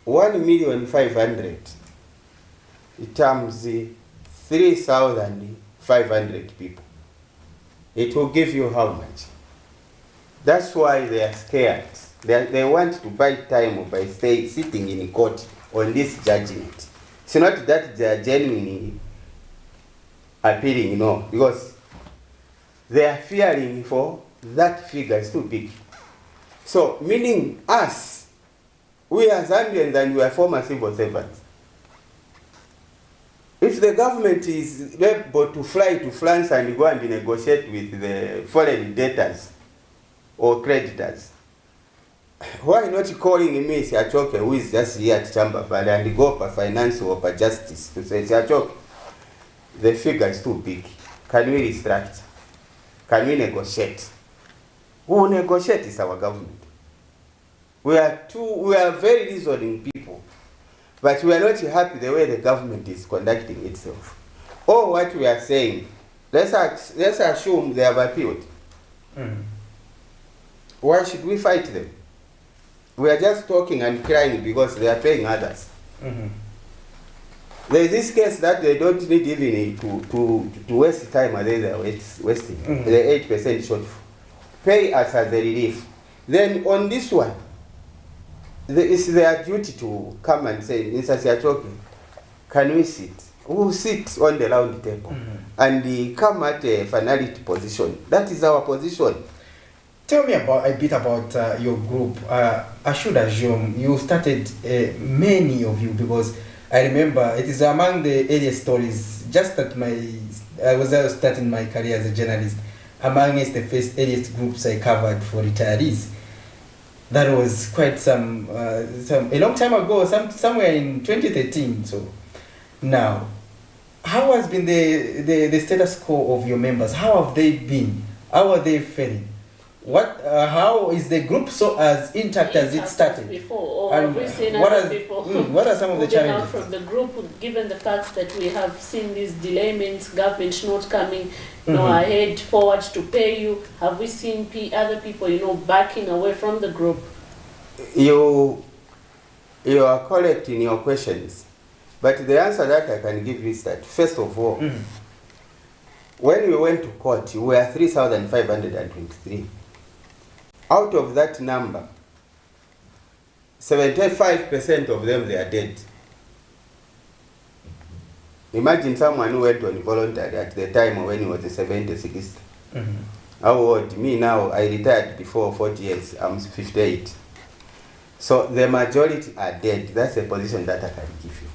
1,500,000 times 3,500 people. It will give you how much? That's why they are scared. They want to buy time by sitting in court on this judgment. It's not that they are genuinely appealing, no, because they are fearing for that figure is too big. So, meaning us, we are Zambians and we are former civil servants. If the government is able to fly to France and go and negotiate with the foreign debtors or creditors, why not calling me Siachoke, who is just here at Chamber Valley, and go for finance or for justice to say, Siachoke, the figure is too big. Can we restructure? Can we negotiate? Who will negotiate is our government. We are very reasoning people, but we are not happy the way the government is conducting itself. Or what we are saying, let's assume they have appealed. Why should we fight them? We are just talking and crying because they are paying others. There is this case that they don't need even to waste time as they are wasting. The 8% short. Pay us as a relief. Then on this one, it's their duty to come and say, Mr. Siachoke, can we sit? We'll sit on the round table and come at a finality position. That is our position. Tell me a bit about your group. I should assume you started, many of you, because I remember it is among the earliest stories, just that I was starting my career as a journalist, amongst the first earliest groups I covered for retirees. That was quite a long time ago, somewhere in 2013. So now, how has been the status quo of your members? How have they been? How are they faring? How is the group so as intact as it started? Before, or and have we seen what other people what are some of the challenges from the group, given the fact that we have seen these delayments, government not coming ahead forward to pay you? Have we seen other people, backing away from the group? You are correct in your questions, but the answer that I can give is that, first of all, when we went to court, we were 3,523. Out of that number, 75% of them, they are dead. Imagine someone who went on voluntary at the time when he was 70, 60. How old? Me now, I retired before 40 years. I'm 58. So the majority are dead. That's a position that I can give you.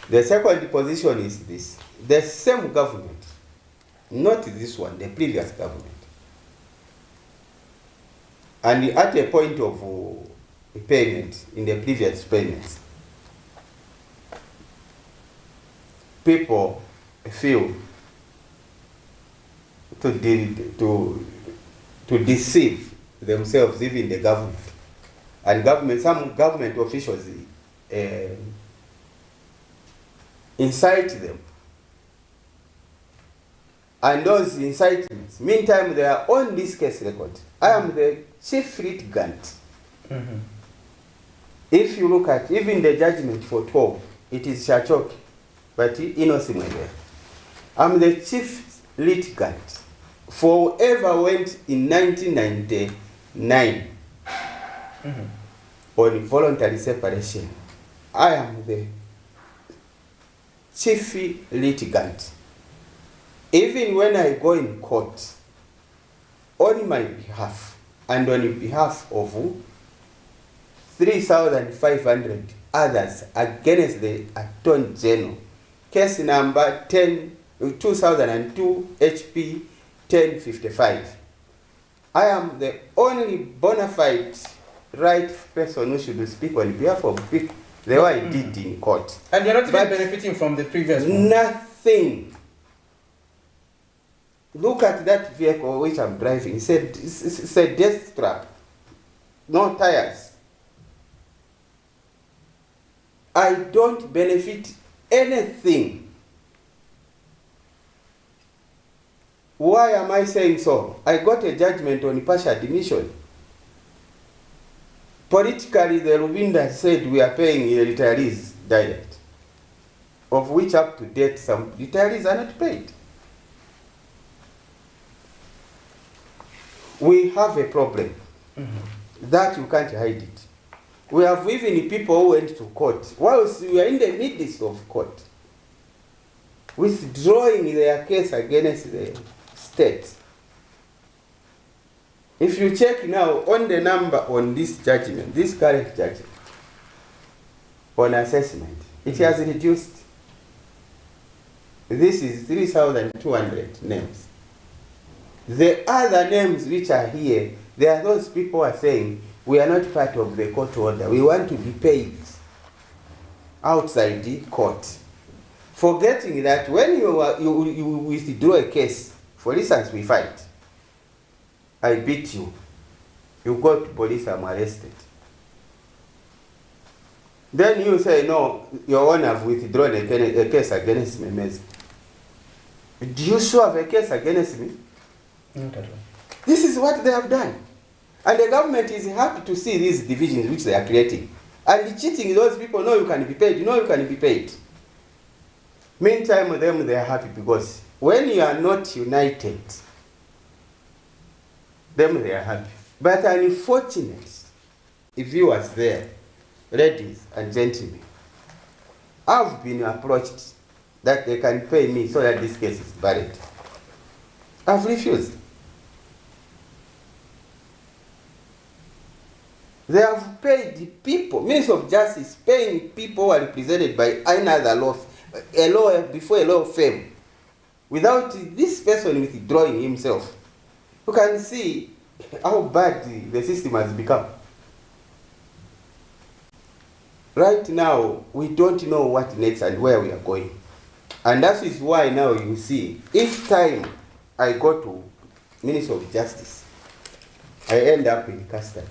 The second position is this. The same government, not this one, the previous government. And at a point of payment, in the previous payments, people feel to deceive themselves, even the government. And some government officials incite them. And those incitements, meantime, they are on this case record. I am the chief litigant. If you look at even the judgment for 12, it is Shachok, but innocent there. I'm the chief litigant for whoever went in 1999 on voluntary separation. I am the chief litigant. Even when I go in court, on my behalf and on behalf of 3,500 others against the Attorney General, case number 2002 HP 1055. I am the only bona fide right person who should speak on behalf of people the way I did in court. And you're not even benefiting from the previous one? Nothing. Look at that vehicle which I'm driving. It's a death trap. No tires. I don't benefit anything. Why am I saying so? I got a judgment on partial admission. Politically, the Ruvinda said we are paying the retirees direct, of which up to date some retirees are not paid. We have a problem that you can't hide it. We have even people who went to court whilst we are in the midst of court, withdrawing their case against the state. If you check now on the number on this judgment, this current judgment, on assessment, it has reduced. This is 3,200 names. The other names which are here, there are those people who are saying, we are not part of the court order. We want to be paid outside the court. Forgetting that when you withdraw a case, for instance, we fight, I beat you, you go to police, I'm arrested. Then you say, no, your Honor, have withdrawn a case against me. Do you still have a case against me? Not at all. This is what they have done. And the government is happy to see these divisions which they are creating. And cheating those people, no, you can be paid, no, you can be paid. Meantime, them, they are happy because when you are not united, them, they are happy. But unfortunately, if you was there, ladies and gentlemen, I've been approached that they can pay me so that this case is buried. I've refused. They have paid people, Ministry of Justice, paying people who are represented by another law, a law before a law firm, without this person withdrawing himself. You can see how bad the system has become. Right now, we don't know what next and where we are going. And that is why now you see, each time I go to Ministry of Justice, I end up in custody.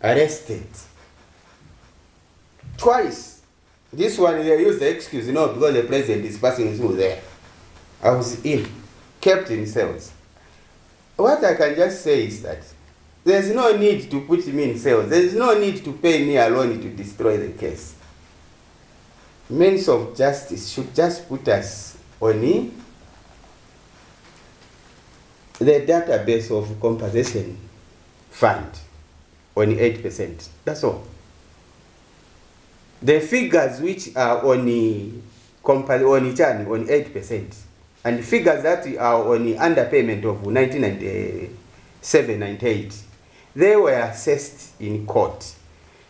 Arrested. Twice. This one, they use the excuse, because the president is passing through there. I was kept in cells. What I can just say is that there's no need to put me in cells. There's no need to pay me alone to destroy the case. means of justice should just put us on the database of compensation fund on 8%. That's all. The figures which are on the on 8%, and the figures that are on the underpayment of 1997-98, they were assessed in court.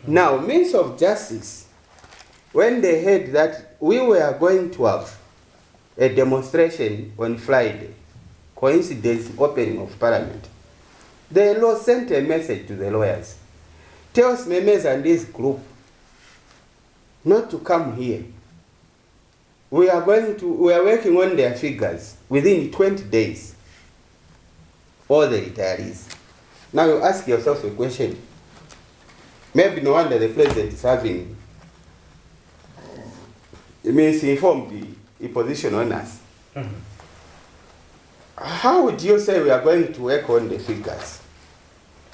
Now, means of justice, when they heard that we were going to have a demonstration on Friday, coincidence opening of Parliament, the law sent a message to the lawyers, tells Memes and this group not to come here. We are working on their figures within 20 days, all the retirees. Now you ask yourself a question. Maybe no wonder the president is having, it means he informed the position on us. Mm-hmm. How would you say we are going to work on the figures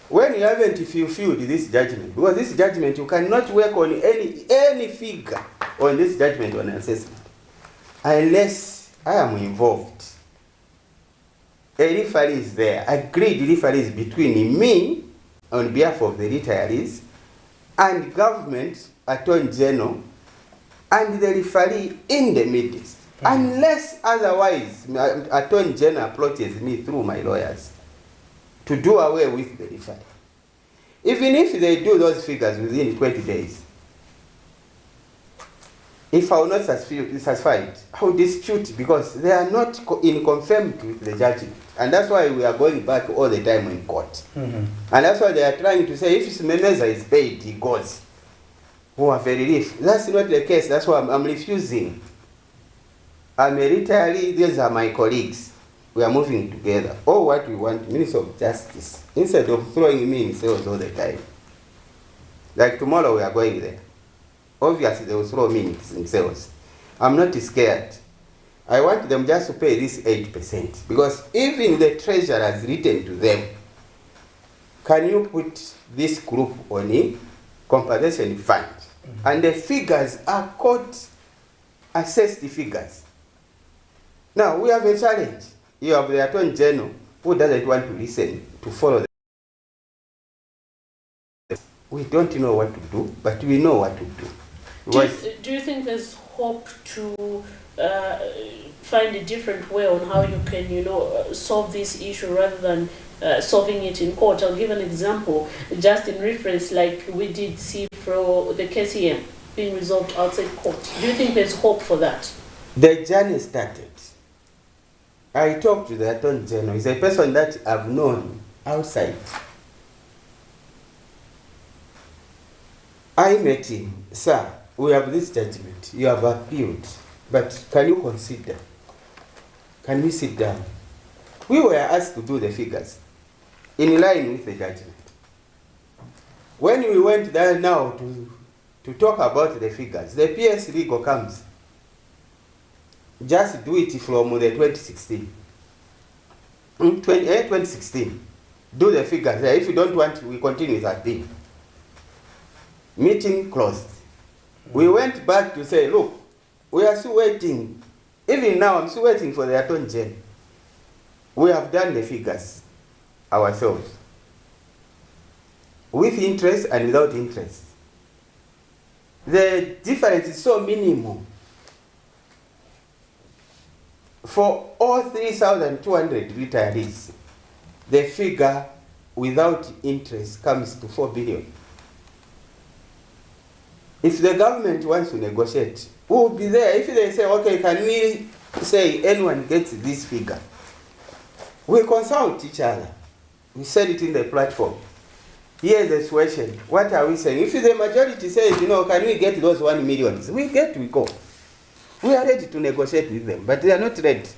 when you haven't fulfilled this judgment? Because this judgment, you cannot work on any figure on this judgment on assessment unless I am involved. A referee is there, agreed referees between me on behalf of the retirees and government, Attorney General, and the referee in the midst. Mm-hmm. Unless otherwise, Attorney General approaches me through my lawyers to do away with the referee. Even if they do those figures within 20 days, if I will not satisfied, I will dispute because they are not in conformity with the judgment. And that's why we are going back all the time in court. Mm-hmm. And that's why they are trying to say if Memeza is paid, he goes. Who are very relief. That's not the case. That's why I'm refusing. I'm a retiree, these are my colleagues. We are moving together. All what we want, Minister of Justice, instead of throwing me in cells all the time. Like tomorrow we are going there. Obviously they will throw me in cells. I'm not scared. I want them just to pay this 8%. Because even the treasurer has written to them, can you put this group on a compensation fund? Mm-hmm. And the figures are court assessed figures. Now, we have a challenge. You have the Attorney General who doesn't want to listen, to follow them. We don't know what to do, but we know what to do. Do you think there's hope to find a different way on how you can, solve this issue rather than solving it in court? I'll give an example, just in reference, like we did see for the KCM being resolved outside court. Do you think there's hope for that? The journey started. I talked to the Attorney General. He's a person that I've known outside. I met him. Sir, we have this judgment. You have appealed. But can you consider? Can we sit down? We were asked to do the figures in line with the judgment. When we went there now to talk about the figures, the PS legal comes. Just do it from the 2016. 2016. Do the figures. If you don't want, we continue with that thing. Meeting closed. We went back to say, look, we are still waiting. Even now, I'm still waiting for the Attorney General. We have done the figures ourselves. With interest and without interest. The difference is so minimal. For all 3,200 retirees, the figure without interest comes to 4 billion. If the government wants to negotiate, we will be there. If they say, okay, can we say anyone gets this figure? We consult each other. We said it in the platform. Here's the situation. What are we saying? If the majority says, can we get those 1 million? We go. We are ready to negotiate with them, but they are not ready.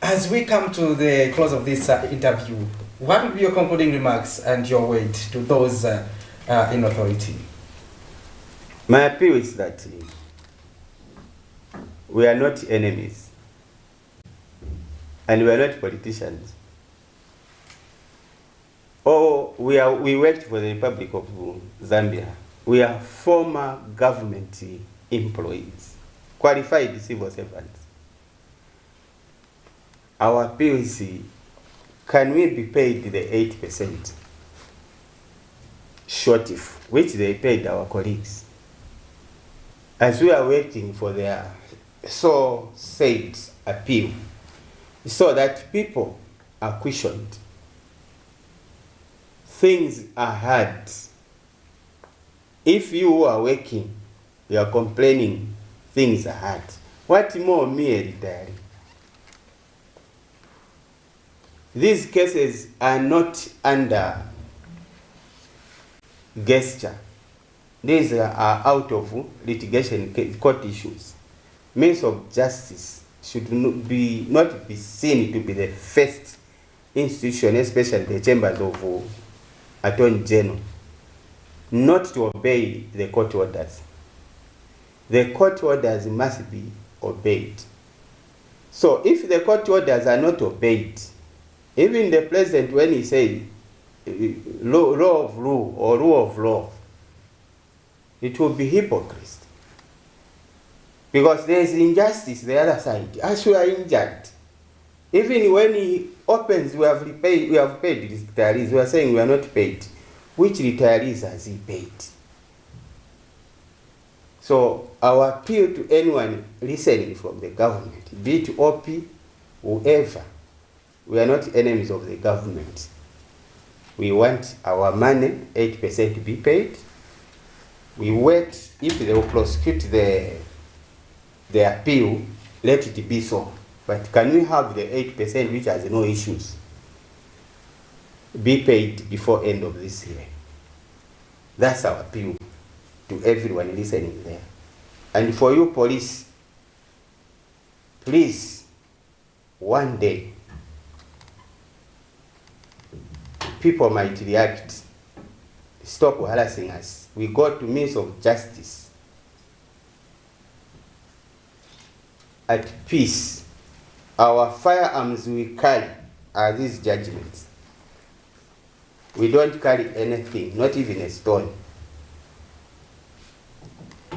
As we come to the close of this interview, what will be your concluding remarks and your word to those in authority? My appeal is that we are not enemies, and we are not politicians. We worked for the Republic of Zambia. We are former government employees, qualified civil servants. Our POC, can we be paid the 8% short, which they paid our colleagues, as we are waiting for their so-said appeal, so that people are questioned. Things are hard. If you are working, you are complaining things are hard. What more me retiring? These cases are not under gesture. These are out of litigation court issues. Means of justice should not be seen to be the first institution, especially the chambers of Attorney General, not to obey the court orders. The court orders must be obeyed. So if the court orders are not obeyed, even the president, when he said law of rule or rule of law, it will be hypocrisy. Because there is injustice the other side. As we are injured, even when he opens, we have paid the retirees. We are saying we are not paid. Which retirees has he paid? So our appeal to anyone listening from the government, be it OP, whoever, we are not enemies of the government. We want our money, 8% to be paid. We wait. If they will prosecute the appeal, let it be so. But can we have the 8%, which has no issues, be paid before end of this year? That's our appeal to everyone listening there. And for you, police, please, one day, people might react. Stop harassing us. We go to means of justice. At peace, our firearms we carry are these judgments. We don't carry anything, not even a stone.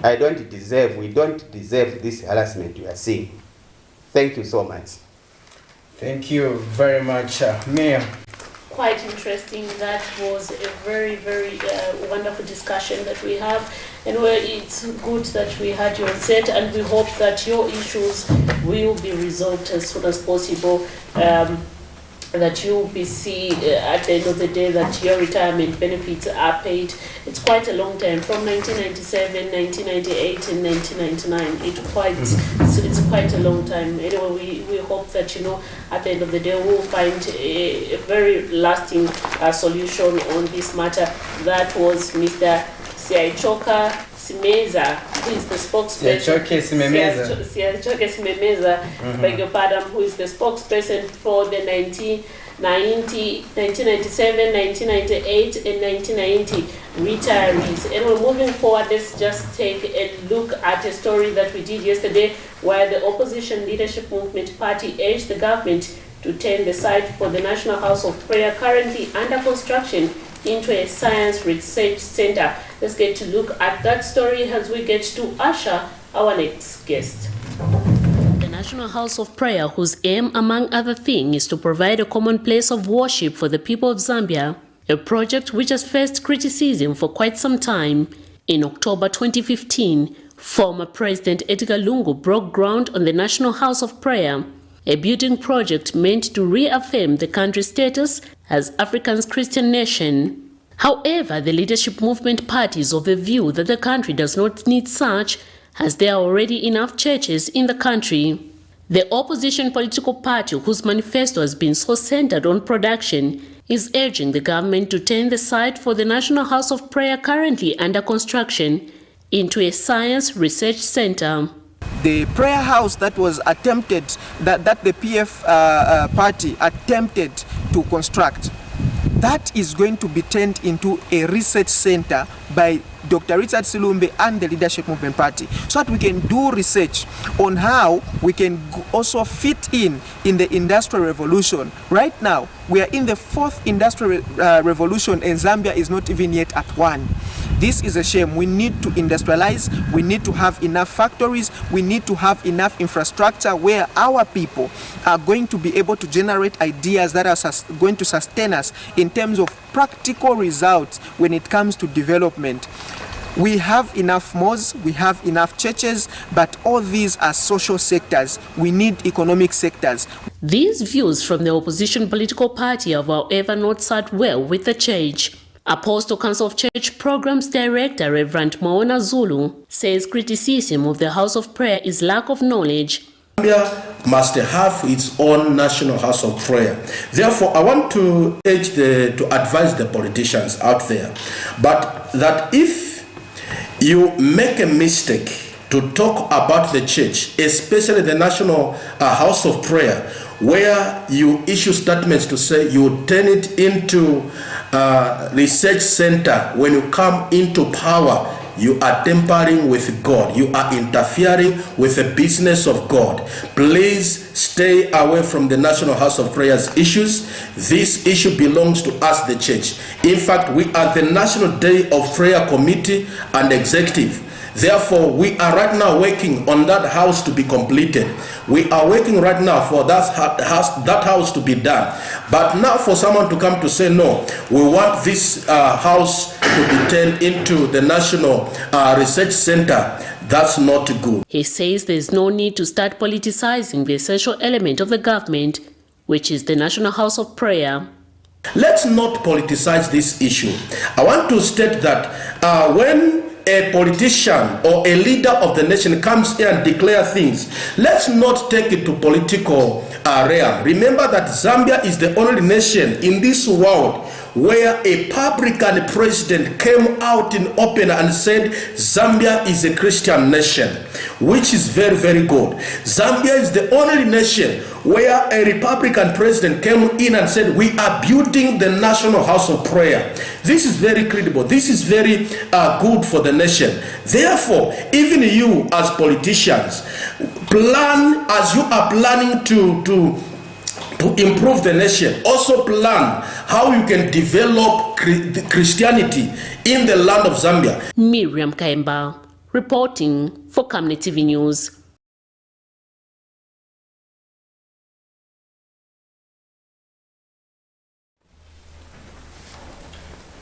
We don't deserve this harassment you are seeing. Thank you so much. Thank you very much, Mayor. Quite interesting. That was a very, very wonderful discussion that we have, and where it's good that we had you on set, and we hope that your issues will be resolved as soon as possible. That you will be see at the end of the day that your retirement benefits are paid. It's quite a long time, from 1997, 1998, and 1999. It's quite a long time. Anyway, we hope that, you know, at the end of the day we'll find a very lasting solution on this matter. That was Mr. Siaichoka Simeza, who is the spokesperson. Siaichoka Simeza, beg your pardon, who is the spokesperson for the 1997, 1998, and 1990 retirees. And we're moving forward. Let's just take a look at a story that we did yesterday, where the Opposition Leadership Movement Party urged the government to turn the site for the National House of Prayer, currently under construction, into a science research center. Let's get to look at that story as we get to usher our next guest. The National House of Prayer, whose aim, among other things, is to provide a common place of worship for the people of Zambia, a project which has faced criticism for quite some time. In October 2015, former President Edgar Lungu broke ground on the National House of Prayer, a building project meant to reaffirm the country's status as Africa's Christian nation. However, the leadership movement party is of the view that the country does not need such, as there are already enough churches in the country. The opposition political party, whose manifesto has been so centered on production, is urging the government to turn the site for the National House of Prayer, currently under construction, into a science research center. The prayer house that was attempted, that the PF party attempted to construct, that is going to be turned into a research center by Dr. Richard Silumbe and the Leadership Movement Party, so that we can do research on how we can also fit in the industrial revolution. Right now, we are in the 4th industrial revolution, and Zambia is not even yet at 1. This is a shame. We need to industrialize. We need to have enough factories. We need to have enough infrastructure where our people are going to be able to generate ideas that are going to sustain us in terms of practical results when it comes to development. We have enough mosques, we have enough churches, but all these are social sectors. We need economic sectors. These views from the opposition political party have, however, not sat well with the church. Apostle Council of Church Programs Director Reverend Maona Zulu says criticism of the House of Prayer is lack of knowledge. Zambia must have its own national house of prayer. Therefore, I want to urge to advise the politicians out there, but that if you make a mistake to talk about the church, especially the national house of prayer, where you issue statements to say you turn it into research center, when you come into power, you are tampering with God. You are interfering with the business of God. Please stay away from the National House of Prayers issues. This issue belongs to us, the church. In fact, we are the National Day of Prayer Committee and Executive. Therefore, we are right now working on that house to be completed. We are working right now for that house to be done. But now for someone to come to say, no, we want this house to be turned into the National Research Center, that's not good. He says there is no need to start politicizing the essential element of the government, which is the National House of Prayer. Let's not politicize this issue. I want to state that when a politician or a leader of the nation comes here and declare things, let's not take it to political realm. Remember that Zambia is the only nation in this world where a Republican president came out in open and said Zambia is a Christian nation, which is very, very good. Zambia is the only nation where a Republican president came in and said we are building the National House of Prayer. This is very credible. This is very good for the nation. Therefore, even you as politicians, plan as you are planning to improve the nation. Also plan how you can develop Christianity in the land of Zambia. Miriam Kaimba, reporting for Camnet TV News.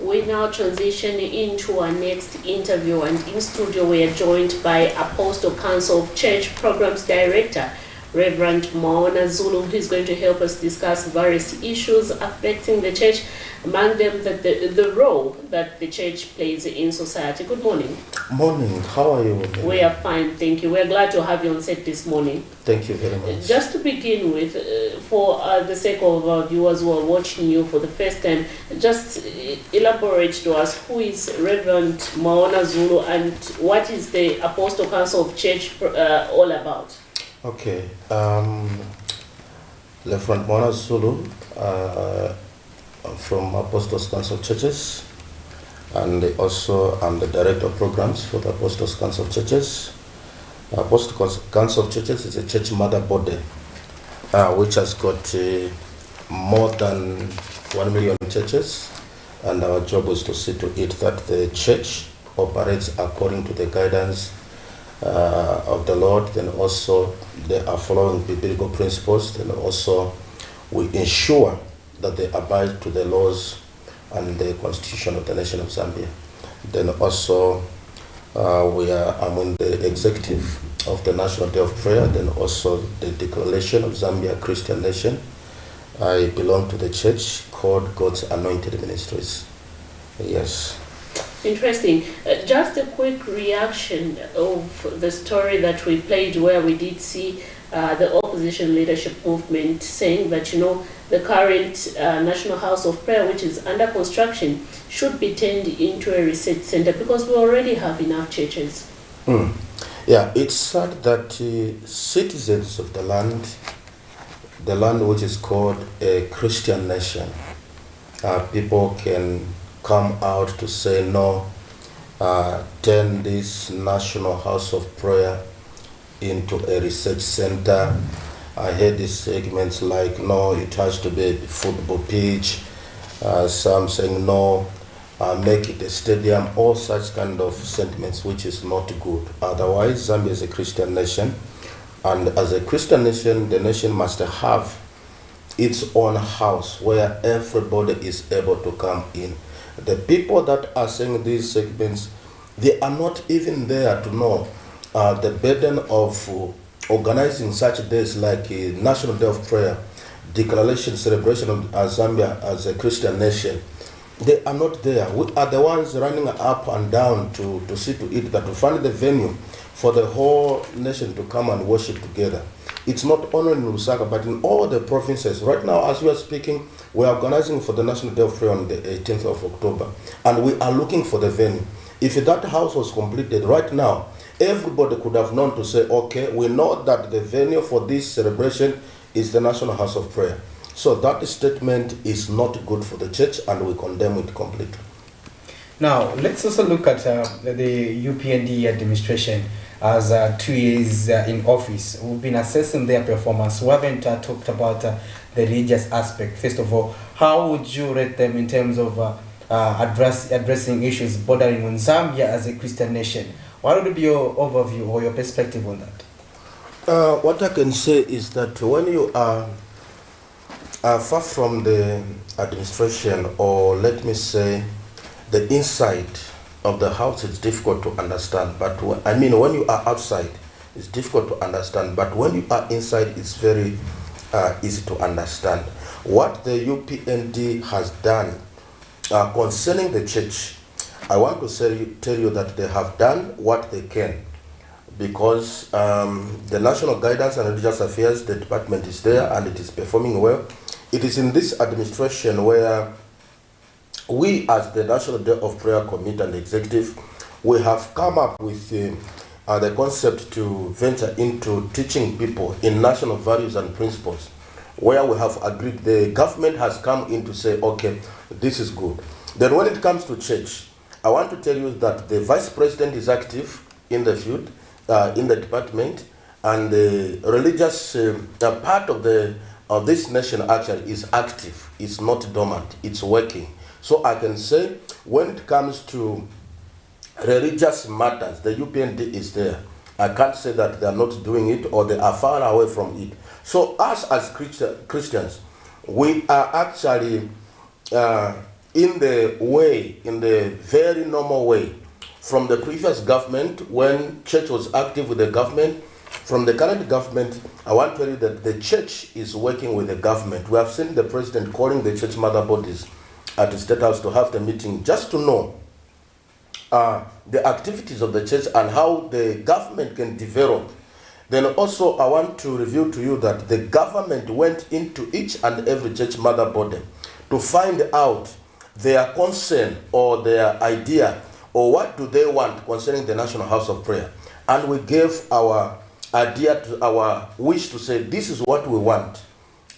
We now transition into our next interview, and in studio we are joined by Apostle Council of Church Programs Director Reverend Maona Zulu, who is going to help us discuss various issues affecting the church, among them the role that the church plays in society. Good morning. Morning. How are you? We are fine, thank you. We're glad to have you on set this morning. Thank you very much. Just to begin with, for the sake of our viewers who are watching you for the first time, just elaborate to us who is Reverend Maona Zulu and what is the Apostle Council of Church all about? Okay, Reverend Maona Zulu from Apostles Council of Churches, and also I'm the Director of Programs for the Apostles Council of Churches. Apostles Council of Churches is a church mother body which has got more than 1 million churches, and our job is to see to it that the church operates according to the guidance of the Lord. Then also they are following biblical principles. Then also we ensure that they abide to the laws and the constitution of the nation of Zambia. Then also I'm in the executive of the National Day of Prayer. Then also the declaration of Zambia Christian Nation. I belong to the church called God's Anointed Ministries. Yes. Interesting. Just a quick reaction of the story that we played, where we did see the opposition leadership movement saying that, the current National House of Prayer, which is under construction, should be turned into a research center because we already have enough churches. Yeah, it's sad that citizens of the land which is called a Christian nation, people can come out to say no, turn this National House of Prayer into a research center. I heard these segments like, no, it has to be a football pitch. Some saying, no, make it a stadium. All such kind of sentiments, which is not good. Otherwise, Zambia is a Christian nation. And as a Christian nation, the nation must have its own house where everybody is able to come in. The people that are saying these segments, they are not even there to know the burden of organizing such days like National Day of Prayer, declaration, celebration of Zambia as a Christian nation. They are not there. We are the ones running up and down to see to it that we find the venue for the whole nation to come and worship together. It's not only in Lusaka, but in all the provinces. Right now, as we are speaking, we are organizing for the National Day of Prayer on the 18th of October, and we are looking for the venue. If that house was completed right now, everybody could have known to say, okay, we know that the venue for this celebration is the National House of Prayer. So that statement is not good for the church, and we condemn it completely. Now, let's also look at the UPND administration as 2 years in office. We've been assessing their performance. We haven't talked about the religious aspect. First of all, how would you rate them in terms of addressing issues bordering on Zambia as a Christian nation? What would be your overview or your perspective on that? What I can say is that when you are far from the administration, or let me say the inside of the house, it's difficult to understand. But when you are outside, it's difficult to understand. But when you are inside, it's very easy to understand. What the UPND has done concerning the church, I want to tell you that they have done what they can, because the National Guidance and Religious Affairs, the department is there and it is performing well. It is in this administration where we, as the National Day of Prayer Committee and Executive, we have come up with the concept to venture into teaching people in national values and principles, where we have agreed, the government has come in to say, okay, this is good. Then when it comes to church, I want to tell you that the Vice President is active in the field, in the department, and the religious part of this nation actually is active. It's not dormant, it's working. So I can say, when it comes to religious matters, the UPND is there. I can't say that they are not doing it or they are far away from it. So us as Christians, we are actually in the very normal way, from the previous government, when church was active with the government. From the current government, I want to tell you that the church is working with the government. We have seen the president calling the church mother bodies at the State House to have the meeting just to know the activities of the church and how the government can develop. Then also I want to reveal to you that the government went into each and every church mother body to find out their concern or their idea or what do they want concerning the National House of Prayer. And we gave our idea, to our wish to say, this is what we want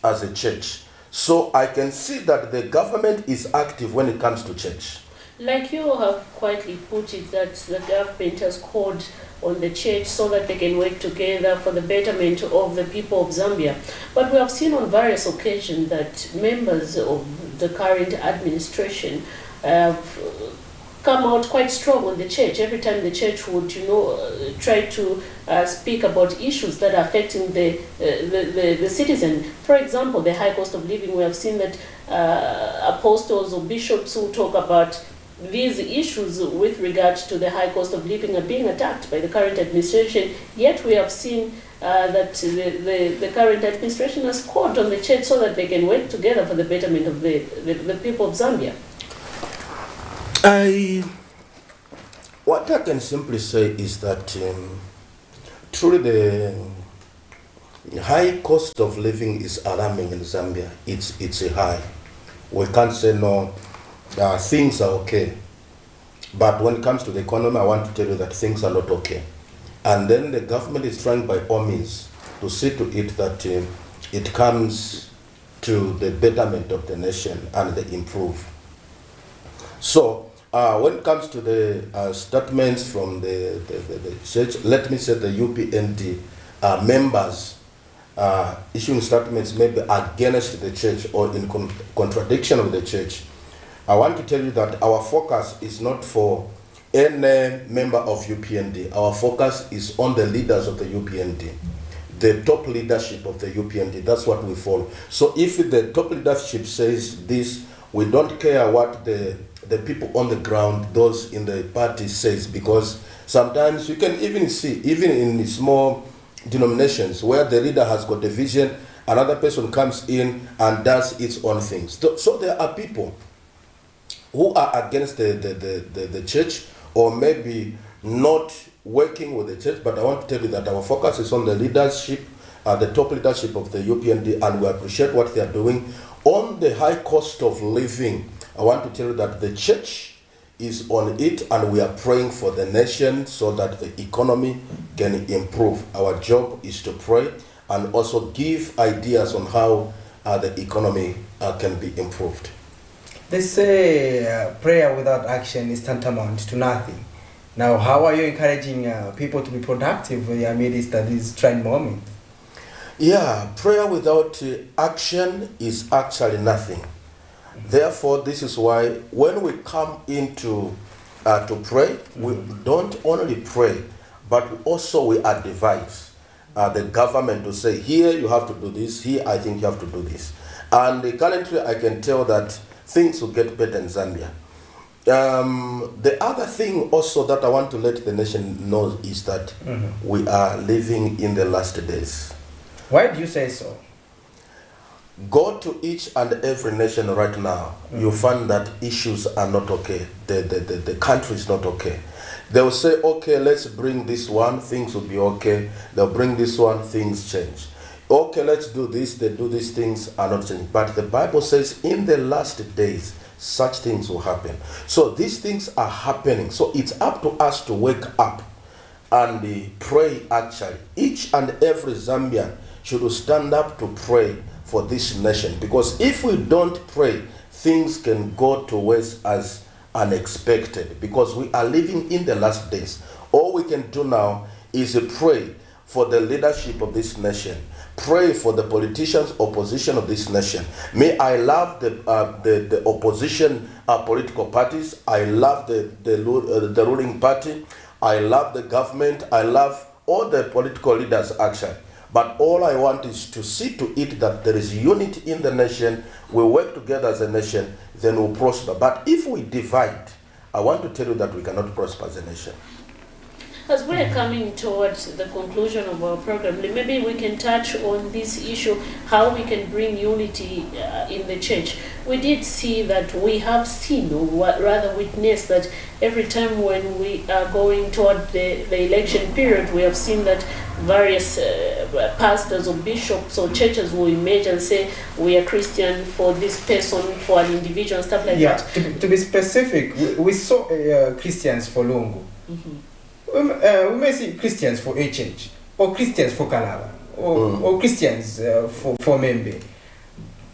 as a church. So I can see that the government is active when it comes to church. Like you have quietly put it, that the government has called on the church so that they can work together for the betterment of the people of Zambia. But we have seen on various occasions that members of the current administration have come out quite strong on the church. Every time the church would, try to speak about issues that are affecting the citizen. For example, the high cost of living, we have seen that apostles or bishops who talk about these issues with regard to the high cost of living are being attacked by the current administration. Yet we have seen that the current administration has called on the church so that they can work together for the betterment of the people of Zambia. What I can simply say is that truly the high cost of living is alarming in Zambia. It's a high. We can't say no, things are okay. But when it comes to the economy, I want to tell you that things are not okay. And then the government is trying by all means to see to it that it comes to the betterment of the nation and the improve. So when it comes to the statements from the church, let me say the UPND members issuing statements maybe against the church or in contradiction of the church. I want to tell you that our focus is not for any member of UPND. Our focus is on the leaders of the UPND, the top leadership of the UPND. That's what we follow. So if the top leadership says this, we don't care what the people on the ground, those in the party says, because sometimes you can even see, even in small denominations where the leader has got a vision, another person comes in and does its own things. So there are people who are against the church, or maybe not working with the church, but I want to tell you that our focus is on the leadership, the top leadership of the UPND, and we appreciate what they are doing. On the high cost of living, I want to tell you that the church is on it, and we are praying for the nation so that the economy can improve. Our job is to pray and also give ideas on how the economy can be improved. They say prayer without action is tantamount to nothing. Now, how are you encouraging people to be productive amidst these trying moments? Yeah, prayer without action is actually nothing. Therefore, this is why when we come into to pray, we don't only pray, but also we advise the government to say, here you have to do this, here I think you have to do this. And currently I can tell that things will get better in Zambia. The other thing also that I want to let the nation know is that we are living in the last days. Why do you say so? Go to each and every nation right now, you find that issues are not okay. The country is not okay. They will say, okay, let's bring this one, things will be okay. They'll bring this one, things change. Okay, let's do this, they do these things, are not changing. But the Bible says in the last days, such things will happen. So these things are happening. So it's up to us to wake up and pray actually. Each and every Zambian should stand up to pray for this nation. Because if we don't pray, things can go to waste as unexpected. Because we are living in the last days. All we can do now is pray for the leadership of this nation. Pray for the politicians, opposition of this nation. May I love the opposition political parties. I love the ruling party. I love the government. I love all the political leaders actually. But all I want is to see to it that there is unity in the nation. We work together as a nation, then we'll prosper. But if we divide, I want to tell you that we cannot prosper as a nation. As we're coming towards the conclusion of our program, maybe we can touch on this issue, how we can bring unity in the church. We did see that we have seen, or rather witnessed, that every time when we are going toward the election period, we have seen that various pastors or bishops or churches will emerge and say, we are Christian for this person, for an individual, stuff like that. To be specific, we saw Christians for Lungu. We may see Christians for HH, or Christians for Kalaba, or Christians for Membe.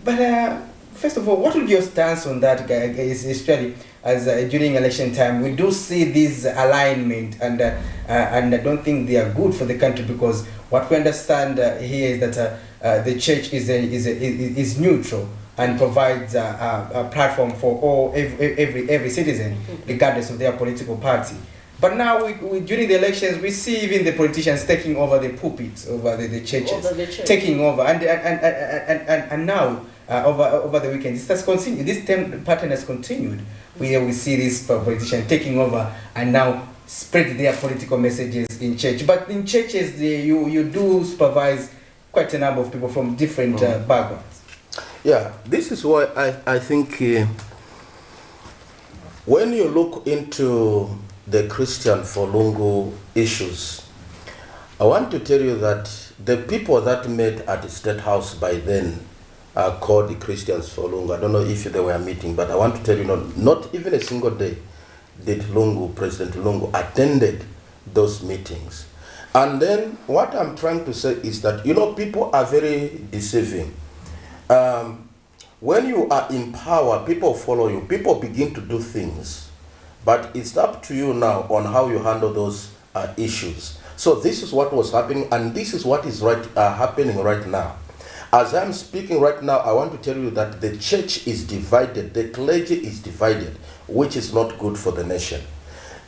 But first of all, what would your stance on that, especially as during election time? We do see this alignment, and I don't think they are good for the country, because what we understand here is that the church is neutral and provides a platform for every citizen, regardless of their political party. But now, during the elections, we see even the politicians taking over the pulpits, over the churches, taking over, and now over the weekend, this has continued. This pattern has continued. We see these politicians taking over and now spread their political messages in church. But in churches, you do supervise quite a number of people from different backgrounds. Yeah, this is why I think when you look into the Christian for Lungu issues, I want to tell you that the people that met at the State House by then are called the Christians for Lungu. I don't know if they were meeting, but I want to tell you, not even a single day did President Lungu attended those meetings. And then what I'm trying to say is that, people are very deceiving. When you are in power, people follow you. People begin to do things but it's up to you now on how you handle those issues. So this is what was happening, and this is what is happening right now. As I'm speaking right now, I want to tell you that the church is divided, the clergy is divided, which is not good for the nation.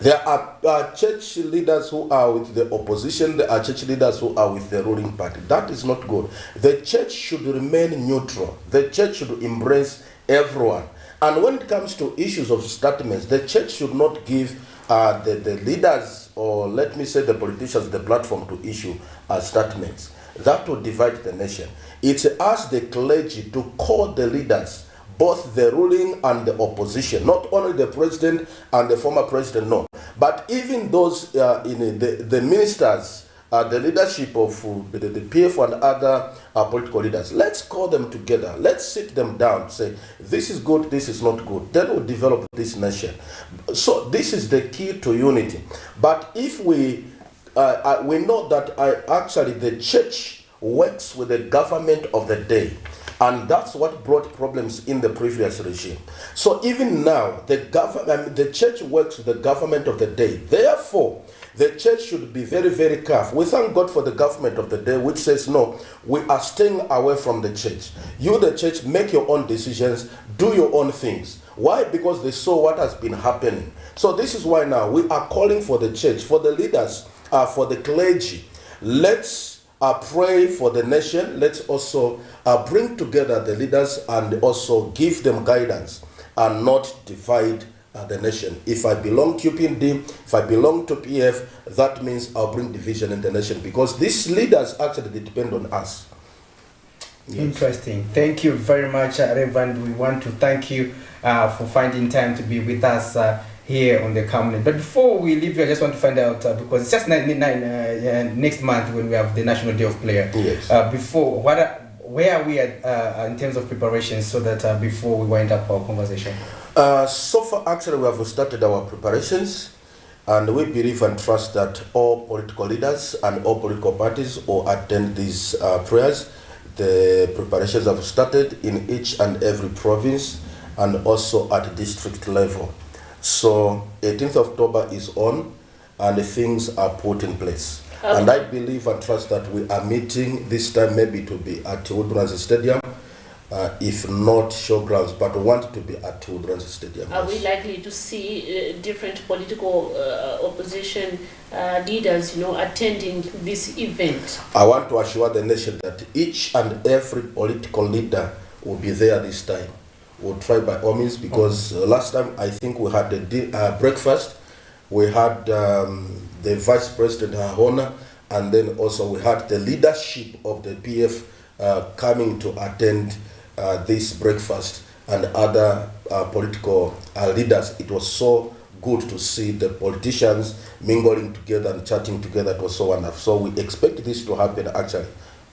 There are church leaders who are with the opposition, there are church leaders who are with the ruling party. That is not good. The church should remain neutral. The church should embrace everyone. And when it comes to issues of statements, the church should not give the leaders, or let me say the politicians, the platform to issue statements. That will divide the nation. It's us, the clergy, to call the leaders, both the ruling and the opposition, not only the president and the former president, no, but even those in the ministers, the leadership of the PF and other political leaders. Let's call them together. Let's sit them down, say, this is good, this is not good. Then we'll develop this nation. So this is the key to unity. But if we know that actually the church works with the government of the day, and that's what brought problems in the previous regime. So even now, the church works with the government of the day. Therefore, the church should be very, very careful. We thank God for the government of the day, which says, no, we are staying away from the church. You, the church, make your own decisions, do your own things. Why? Because they saw what has been happening. So this is why now we are calling for the church, for the leaders, for the clergy. Let's pray for the nation. Let's also bring together the leaders and also give them guidance and not divide the nation. If I belong to UPND, if I belong to PF, that means I'll bring division in the nation, because these leaders actually they depend on us. Yes. Interesting. Thank you very much, Reverend. We want to thank you for finding time to be with us here on the Camnet. But before we leave you, I just want to find out, because it's just next month when we have the National Day of Player. Yes. Where are we at in terms of preparations, so that before we wind up our conversation? So far, actually, we have started our preparations, and we believe and trust that all political leaders and all political parties will attend these prayers. The preparations have started in each and every province and also at district level. So 18th October is on, and things are put in place. And I believe and trust that we are meeting this time maybe to be at Woodlands Stadium, if not Showgrounds, but we want to be at Woodlands Stadium. Are we likely to see different political opposition leaders, attending this event? I want to assure the nation that each and every political leader will be there this time. We'll try by all means, because last time I think we had a breakfast. We had the Vice President, Her Honor, and then also we had the leadership of the PF coming to attend this breakfast, and other political leaders. It was so good to see the politicians mingling together and chatting together. It was so wonderful. So we expect this to happen actually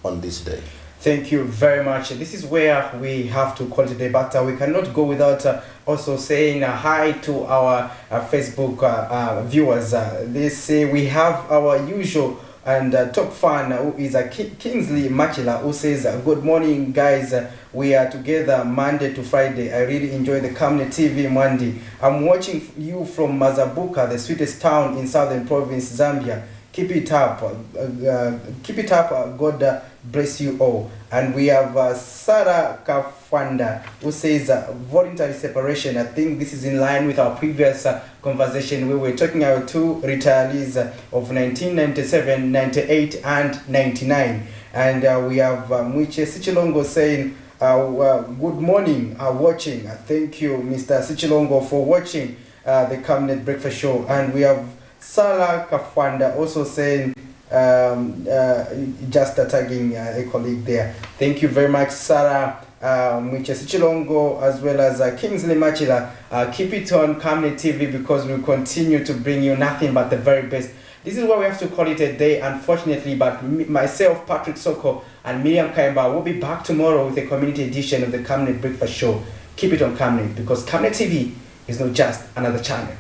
on this day. Thank you very much. This is where we have to call today, but we cannot go without also saying hi to our Facebook viewers. They say we have our usual and top fan who is Kingsley Machila, who says, good morning guys, we are together Monday to Friday. I really enjoy the Camnet TV Monday. I'm watching you from Mazabuka, the sweetest town in Southern Province, Zambia. Keep it up. God bless you all. And we have Sarah Kafwanda, who says voluntary separation. I think this is in line with our previous conversation. We were talking about two retirees of 1997, 98, and 99. And we have Mwiche Sichilongo saying, good morning, watching. Thank you, Mr. Sichilongo, for watching the Camnet Breakfast Show. And we have Sarah Kafwanda also saying, just tagging a colleague there. Thank you very much, Sarah, Mwiche Sichilongo, as well as Kingsley Machila. Keep it on Camnet TV, because we'll continue to bring you nothing but the very best. This is where we have to call it a day, unfortunately, but myself, Patrick Soko, and Miriam Kaimba will be back tomorrow with a community edition of the Camnet Breakfast Show. Keep it on Camnet, because Camnet TV is not just another channel.